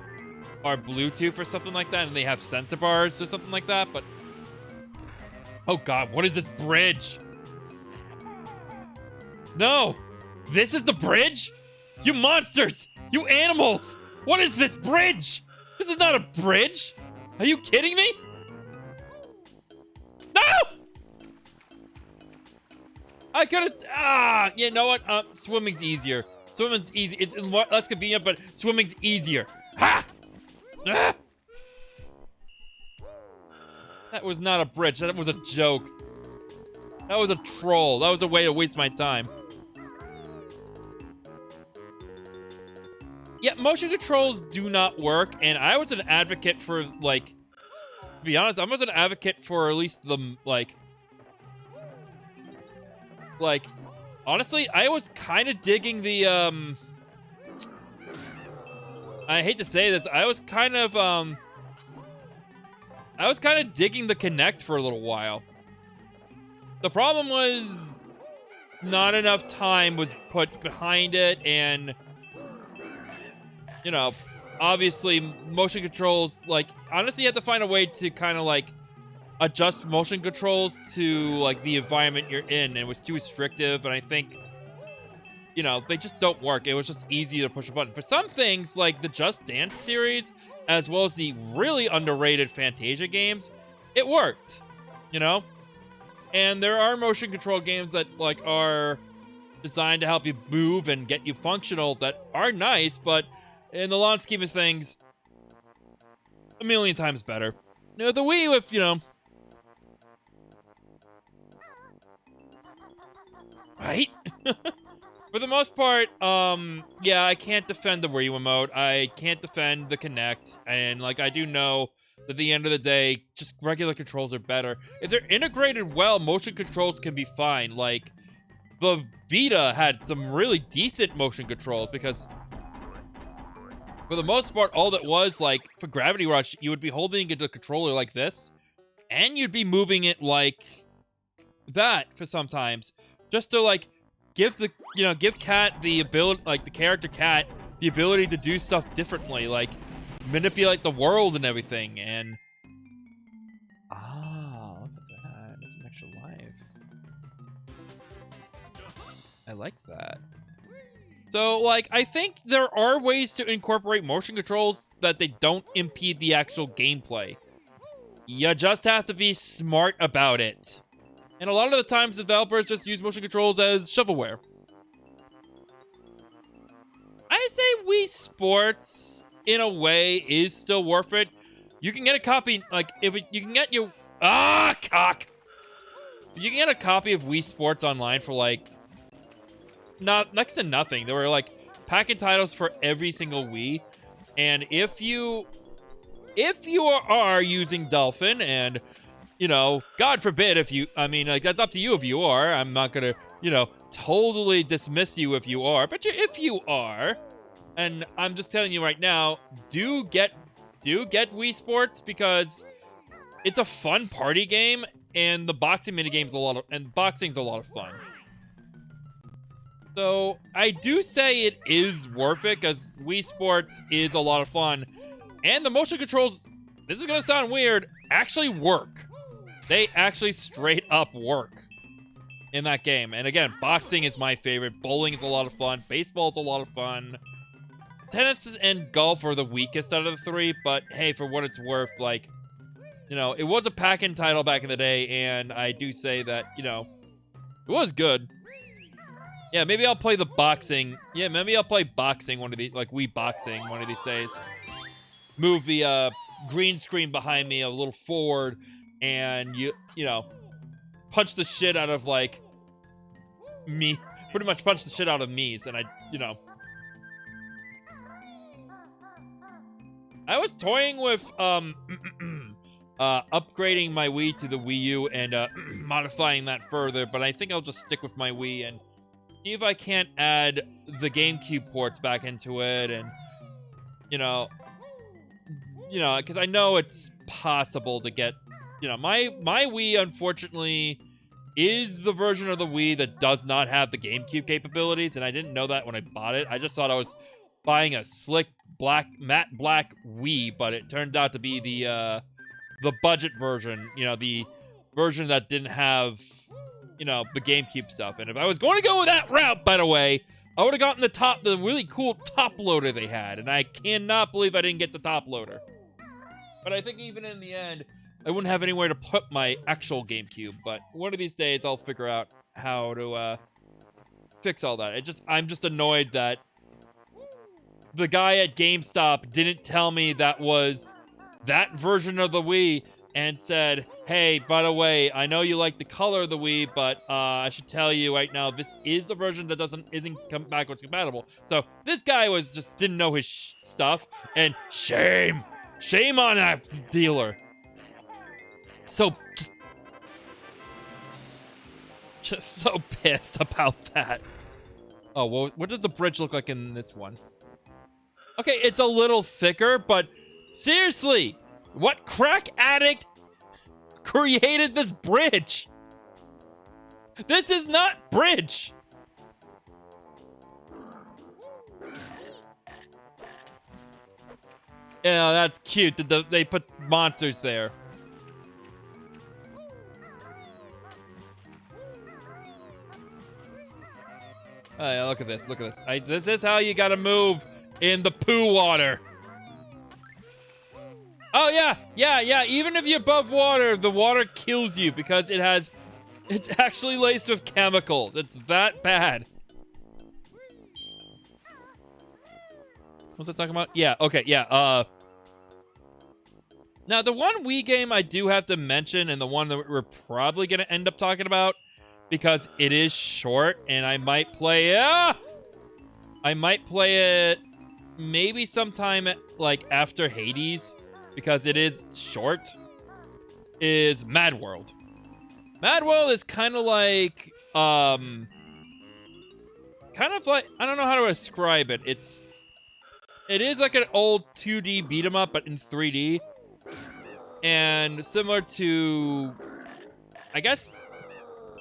are Bluetooth or something like that, and they have sensor bars or something like that, but... Oh god, what is this bridge? No! This is the bridge? You monsters! You animals! What is this bridge? This is not a bridge! Are you kidding me? No! I could've... you know what? Swimming's easier. Swimming's easy. It's less convenient, but swimming's easier. Ha! Ah! That was not a bridge. That was a joke. That was a troll. That was a way to waste my time. Yeah, motion controls do not work, and I was an advocate for, like... To be honest, I was an advocate for at least the, honestly, I was kind of digging the, I hate to say this, I was kind of digging the Kinect for a little while. The problem was not enough time was put behind it, and, you know, obviously motion controls, like, honestly you have to find a way to kind of, like, adjust motion controls to, like, the environment you're in, and it was too restrictive, and I think, you know, they just don't work. It was just easy to push a button. For some things, like the Just Dance series, as well as the really underrated Fantasia games, it worked, you know? And there are motion control games that, like, are designed to help you move and get you functional that are nice, but in the long scheme of things, a million times better. You know, the Wii with, you know... Right? For the most part, yeah, I can't defend the Wii Remote. I can't defend the Kinect. And, like, I do know that at the end of the day, just regular controls are better. If they're integrated well, motion controls can be fine. Like, the Vita had some really decent motion controls because... For the most part, all that was, like, for Gravity Rush, you would be holding the controller like this, and you'd be moving it like that for sometimes, just to, like, give Cat the ability, like, the character Cat, the ability to do stuff differently, like, manipulate the world and everything, and... look at that, there's an extra life. I liked that. So, like, I think there are ways to incorporate motion controls that they don't impede the actual gameplay. You just have to be smart about it. And a lot of the times, developers just use motion controls as shovelware. I say Wii Sports, in a way, is still worth it. You can get a copy, like, you can get your... cock! You can get a copy of Wii Sports online for, like... next to nothing. There were, like, pack-in titles for every single Wii. And if you are using Dolphin, and, you know, God forbid if you, I mean, like, that's up to you if you are. I'm not gonna, you know, totally dismiss you if you are. But if you are, and I'm just telling you right now, do get Wii Sports, because it's a fun party game, and the boxing minigame's boxing's a lot of fun. So, I do say it is worth it, because Wii Sports is a lot of fun. And the motion controls, this is going to sound weird, actually work. They actually straight up work in that game. And again, boxing is my favorite. Bowling is a lot of fun. Baseball is a lot of fun. Tennis and golf are the weakest out of the three, but hey, for what it's worth, like, you know, it was a pack-in title back in the day, and I do say that, you know, it was good. Yeah, maybe I'll play the boxing. Yeah, maybe I'll play boxing one of these, like Wii Boxing one of these days. Move the green screen behind me a little forward, and you know, punch the shit out of, like, me. Pretty much punch the shit out of me's, and you know. I was toying with upgrading my Wii to the Wii U and modifying that further, but I think I'll just stick with my Wii and see if I can't add the GameCube ports back into it, and, you know, you know, because I know it's possible to get, you know, my Wii, unfortunately, is the version of the Wii that does not have the GameCube capabilities, and I didn't know that when I bought it. I just thought I was buying a slick, matte black Wii, but it turned out to be the budget version, you know, the version that didn't have, you know, the GameCube stuff. And if I was going to go with that route, by the way, I would have gotten the really cool top loader they had, and I cannot believe I didn't get the top loader. But I think even in the end, I wouldn't have anywhere to put my actual GameCube, but one of these days I'll figure out how to fix all that. I'm just annoyed that the guy at GameStop didn't tell me that was that version of the Wii and said, hey, by the way, I know you like the color of the Wii, but I should tell you right now, this is a version that isn't backwards compatible. So this guy didn't know his stuff, and shame on that dealer. So just so pissed about that. Oh, well, what does the bridge look like in this one? Okay, it's a little thicker, but seriously, what crack addict created this bridge? This is not bridge. Yeah, that's cute. They put monsters there. Oh, yeah, look at this. Look at this. This is how you gotta move in the poo water. Oh, yeah. Even if you're above water, the water kills you because it's actually laced with chemicals. It's that bad. What's I talking about? Yeah, okay, yeah. Now, the one Wii game I do have to mention, and the one that we're probably going to end up talking about, because it is short, and I might play it maybe sometime like after Hades, because it is short, is Mad World. Mad World is kind of like, I don't know how to describe it. It is like an old 2D beat 'em up, but in 3D. And similar to, I guess,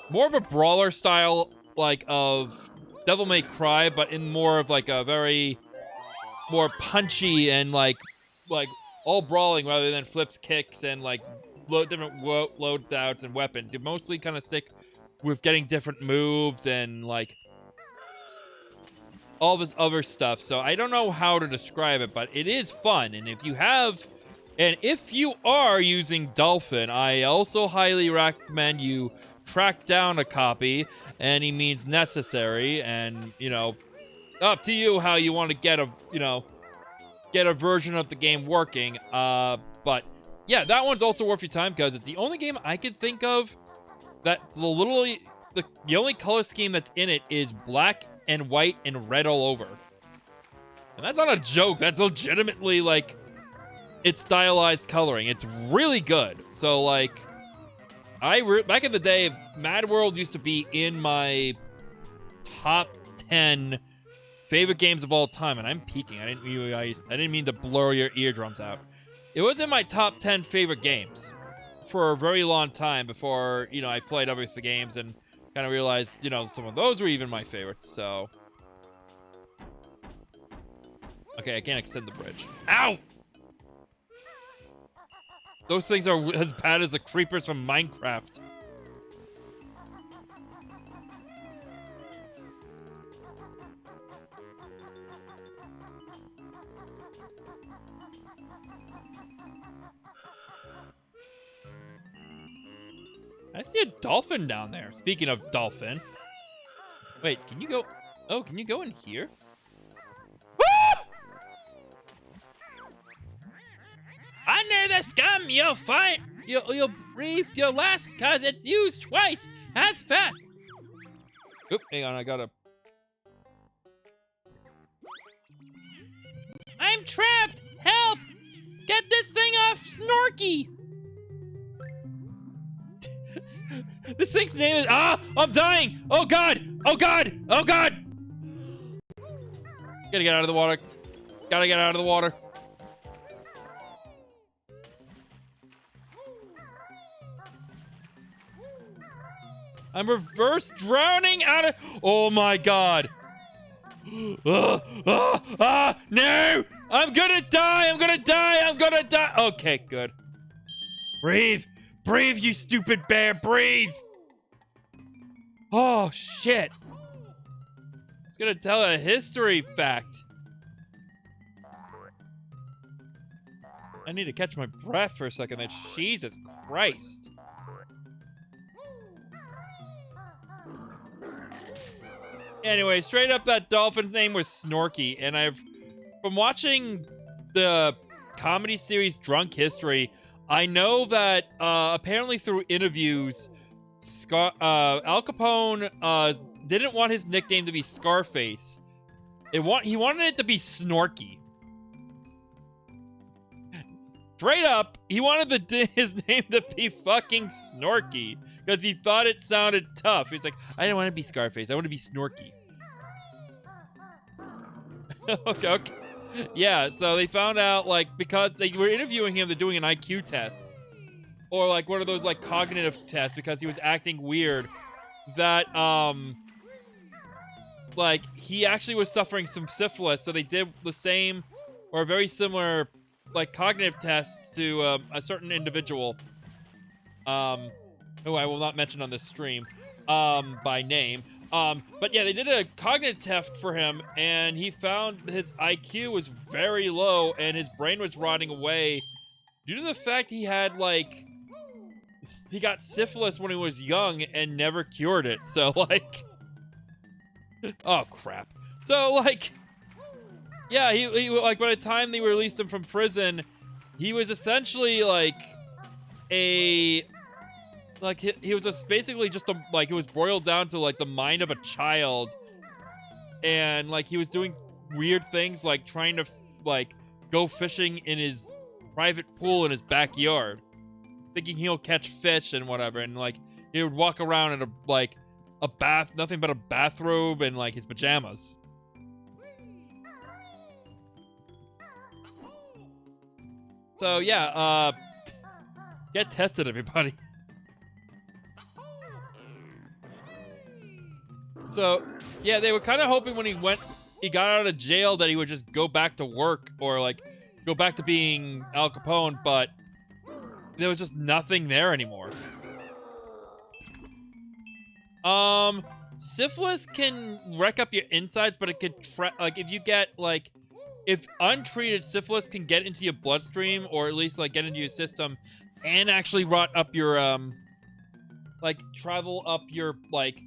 more of a brawler style, like, of Devil May Cry, but in more of, like, a very more punchy and, like all brawling rather than flips, kicks, and, like, different loadouts and weapons. You mostly kind of stick with getting different moves and, like, all this other stuff. So I don't know how to describe it, but it is fun. And if you are using Dolphin, I also highly recommend you track down a copy, any means necessary, and, you know, up to you how you want to get a version of the game working. But yeah, that one's also worth your time because it's the only game I could think of that's literally the only color scheme that's in it is black and white and red all over. And that's not a joke. That's legitimately, like, it's stylized coloring. It's really good. So, like, back in the day, Mad World used to be in my top 10 favorite games of all time, and I'm peeking. I didn't mean to blur your eardrums out. It was in my top 10 favorite games for a very long time before, you know, I played other games and kind of realized, you know, some of those were even my favorites. So, okay, I can't extend the bridge. Ow! Those things are as bad as the creepers from Minecraft. I see a dolphin down there. Speaking of dolphin. Wait, can you go? Oh, can you go in here? Under the scum, you'll breathe your last, cause it's used twice as fast. Oop, hang on, I gotta. I'm trapped! Help! Get this thing off Snorky! This thing's name is, I'm dying! Oh god! Oh god! Oh god! Gotta get out of the water. Gotta get out of the water. I'm reverse drowning out of... Oh my god. No! I'm gonna die! I'm gonna die! I'm gonna die! Okay, good. Breathe! Breathe, you stupid bear! Breathe! Oh, shit. I was gonna tell a history fact. I need to catch my breath for a second there. Jesus Christ. Anyway, straight up, that dolphin's name was Snorky, and from watching the comedy series Drunk History, I know that apparently through interviews, Al Capone didn't want his nickname to be Scarface. He wanted it to be Snorky. Straight up, he wanted his name to be fucking Snorky because he thought it sounded tough. He's like, I don't want to be Scarface. I want to be Snorky. Okay. Yeah, so they found out, like, because they were interviewing him, they're doing an IQ test. Or, like, one of those, like, cognitive tests because he was acting weird. That, like, he actually was suffering some syphilis, so they did the same or a very similar, like, cognitive test to a certain individual. Who I will not mention on this stream, by name. But yeah, they did a cognitive test for him, and he found his IQ was very low, and his brain was rotting away due to the fact he had, like, he got syphilis when he was young and never cured it. So, like, oh crap. So, like, yeah, he like, by the time they released him from prison, he was essentially like he was just basically just it was boiled down to, like, the mind of a child. And, like, he was doing weird things, like trying to, like, go fishing in his private pool in his backyard, thinking he'll catch fish and whatever. And, like, he would walk around in nothing but a bathrobe and, like, his pajamas. So, yeah, get tested, everybody. So, yeah, they were kind of hoping when he got out of jail that he would just go back to work or, like, go back to being Al Capone, but there was just nothing there anymore. Syphilis can wreck up your insides, but it could, like, if you get, like, if untreated, syphilis can get into your bloodstream, or at least, like, get into your system and actually rot up your, like, travel up your, like,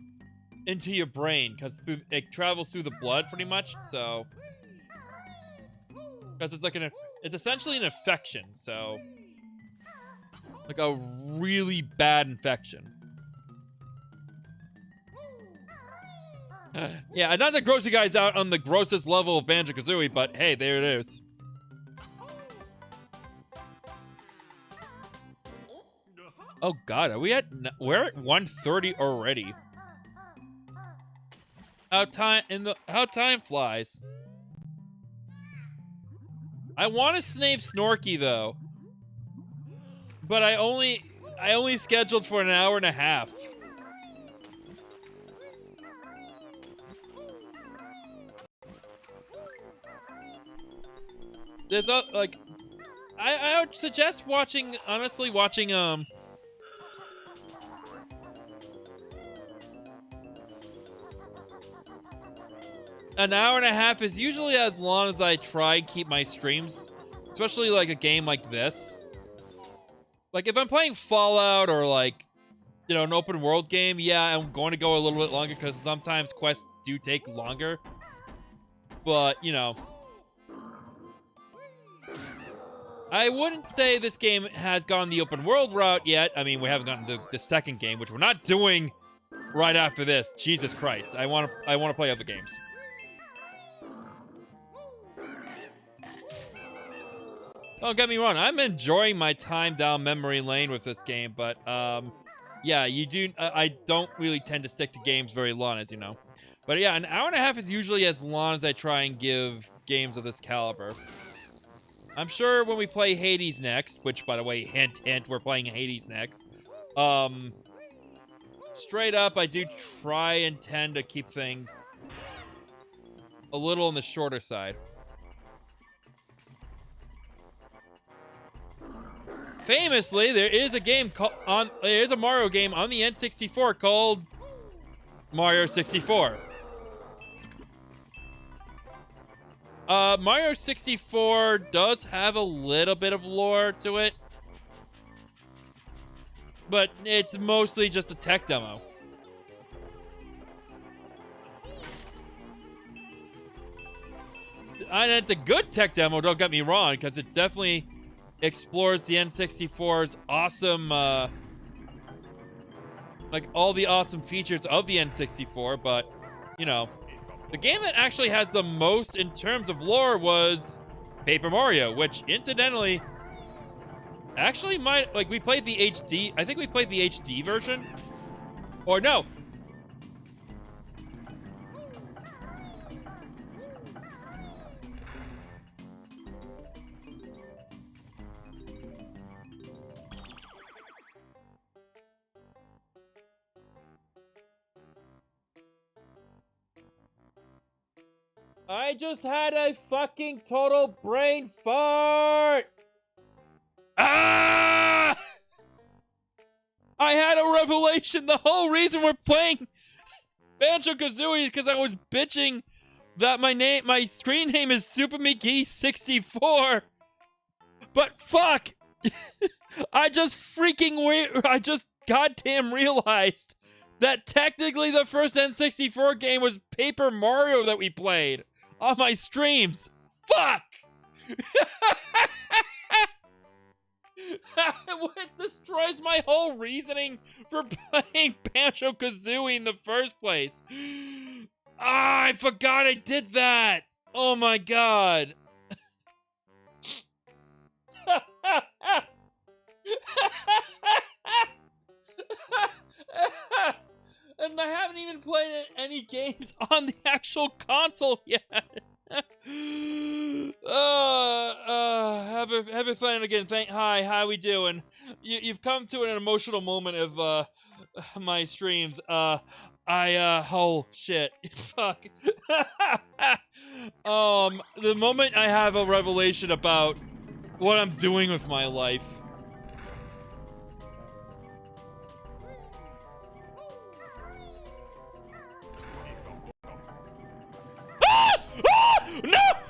into your brain, because it travels through the blood pretty much. So, because it's like it's essentially an infection. So, like a really bad infection. Yeah, not to gross you guys out on the grossest level of Banjo-Kazooie, but hey, there it is. Oh god, we're at 1:30 already. How time flies. I want to snave Snorky though, but I only scheduled for an hour and a half. There's like, I would suggest honestly watching an hour and a half is usually as long as I try and keep my streams, especially like a game like this. Like if I'm playing Fallout or, like, you know, an open world game, yeah, I'm going to go a little bit longer because sometimes quests do take longer. But, you know, I wouldn't say this game has gone the open world route yet. I mean, we haven't gotten the second game, which we're not doing right after this. Jesus Christ. I want to play other games. Don't get me wrong, I'm enjoying my time down memory lane with this game, but, yeah, I don't really tend to stick to games very long, as you know. But yeah, an hour and a half is usually as long as I try and give games of this caliber. I'm sure when we play Hades next, which, by the way, hint, hint, we're playing Hades next, straight up, I do try and tend to keep things a little on the shorter side. Famously, there is a Mario game on the N64 called Mario 64. Mario 64 does have a little bit of lore to it, but it's mostly just a tech demo. And it's a good tech demo, don't get me wrong, because it definitely explores the N64's awesome, like all the awesome features of the N64, but, you know, the game that actually has the most in terms of lore was Paper Mario, which incidentally, actually we played the HD, I think we played the HD version, or no. I just had a fucking total brain fart! Ah! I had a revelation. The whole reason we're playing Banjo-Kazooie is because I was bitching that my screen name is SuperMcGee64. But fuck! I just goddamn realized that technically the first N64 game was Paper Mario that we played on my streams. Fuck! It destroys my whole reasoning for playing Banjo-Kazooie in the first place. Ah, I forgot I did that. Oh my god. And I haven't even played any games on the actual console yet. Have a fun again. Hi, how we doing? You've come to an emotional moment of my streams. Oh shit, fuck. The moment I have a revelation about what I'm doing with my life.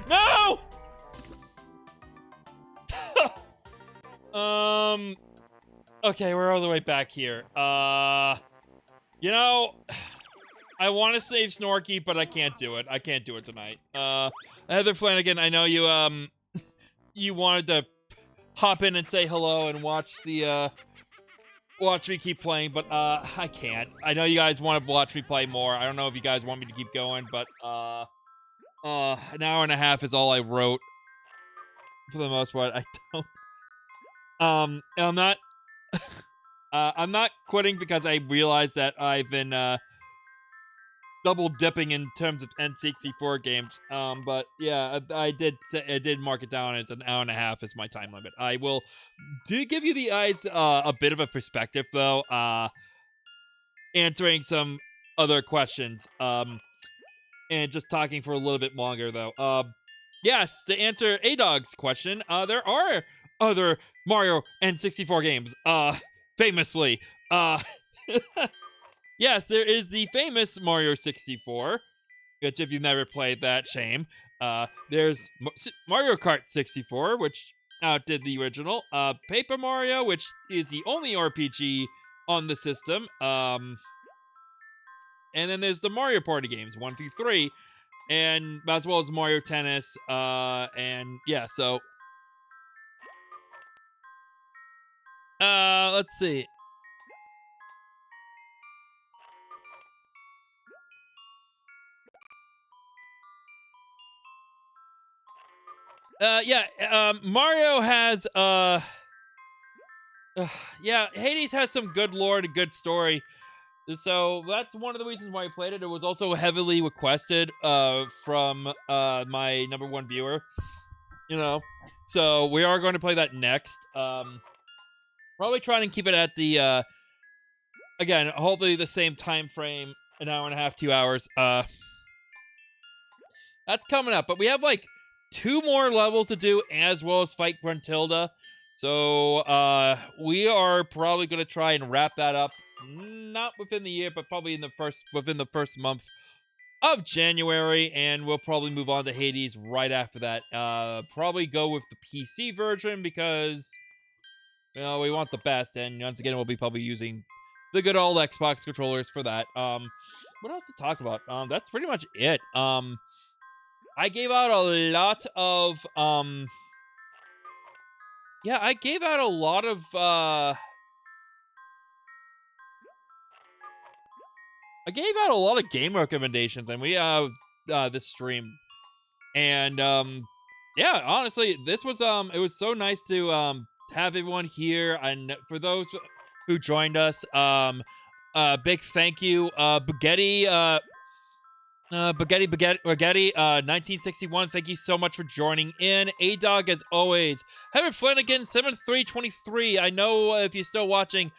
No! Okay, we're all the way back here. You know, I want to save Snorky, but I can't do it. I can't do it tonight. Heather Flanagan, I know you, you wanted to hop in and say hello and watch the, watch me keep playing, but, I can't. I know you guys want to watch me play more. I don't know if you guys want me to keep going, but, an hour and a half is all I wrote. For the most part, I don't. I'm not. I'm not quitting because I realized that I've been double dipping in terms of N64 games. But yeah, I did mark it down as an hour and a half is my time limit. I will give you the guys a bit of a perspective though. Answering some other questions. And just talking for a little bit longer, though. Yes, to answer A-Dog's question, there are other Mario N64 games, famously. Yes, there is the famous Mario 64, which if you've never played that, shame. There's Mario Kart 64, which outdid the original. Paper Mario, which is the only RPG on the system. And then there's the Mario Party games, 1 through 3, and as well as Mario Tennis, and yeah, so. Let's see. Mario has, yeah, Hades has some good lore and a good story. So that's one of the reasons why I played it. It was also heavily requested from my #1 viewer, you know. So we are going to play that next. Probably trying to keep it at the again, hopefully the same time frame, an hour and a half, 2 hours. That's coming up, but we have like 2 more levels to do, as well as fight Gruntilda. So we are probably going to try and wrap that up, not within the year, but probably within the first month of January, and we'll probably move on to Hades right after that. Probably go with the PC version because, you know, we want the best, and once again, we'll be probably using the good old Xbox controllers for that. What else to talk about? That's pretty much it. I gave out a lot of yeah, I gave out a lot of game recommendations, and we this stream. And yeah, honestly, this was it was so nice to have everyone here. And for those who joined us, big thank you, Spaghetti, 1961. Thank you so much for joining in. A-Dog, as always. Heather Flanagan, 7323. I know if you're still watching,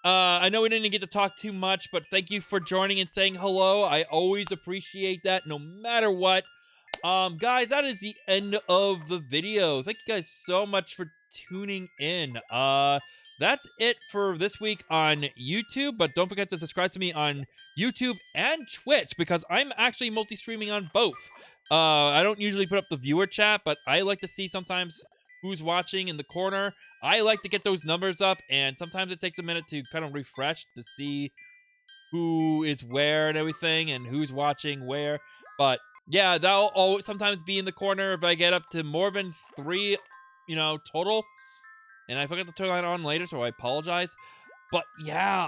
I know we didn't get to talk too much, but thank you for joining and saying hello. I always appreciate that, no matter what. Guys, that is the end of the video. Thank you guys so much for tuning in. That's it for this week on YouTube, but don't forget to subscribe to me on YouTube and Twitch, because I'm actually multi-streaming on both. I don't usually put up the viewer chat, but I like to see sometimes who's watching in the corner. I like to get those numbers up, and sometimes it takes a minute to kind of refresh to see who is where and everything, and who's watching where. But yeah, that'll always sometimes be in the corner if I get up to more than 3, total. And I forgot to turn that on later, so I apologize. But yeah,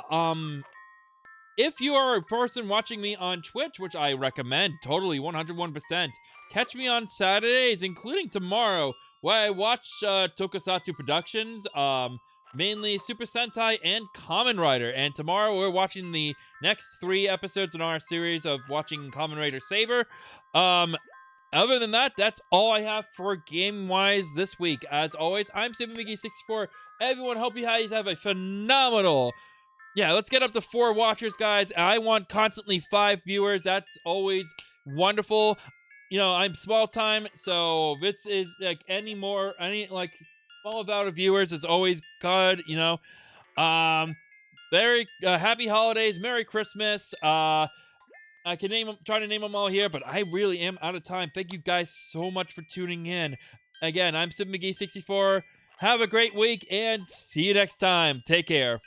if you are a person watching me on Twitch, which I recommend totally 101%, catch me on Saturdays, including tomorrow, where I watch Tokusatsu Productions, mainly Super Sentai and Kamen Rider. And tomorrow we're watching the next 3 episodes in our series of watching Kamen Rider Saber. Other than that, that's all I have for game-wise this week. As always, I'm SuperMcGee64. Everyone, hope you guys have a phenomenal... Yeah, let's get up to 4 watchers, guys. I want constantly 5 viewers. That's always wonderful. I'm small time, so this is like any small amount of viewers is always good, Very happy holidays, Merry Christmas. I can try to name them all here, but I really am out of time. Thank you guys so much for tuning in. Again, I'm SuperMcGee64. Have a great week, and see you next time. Take care.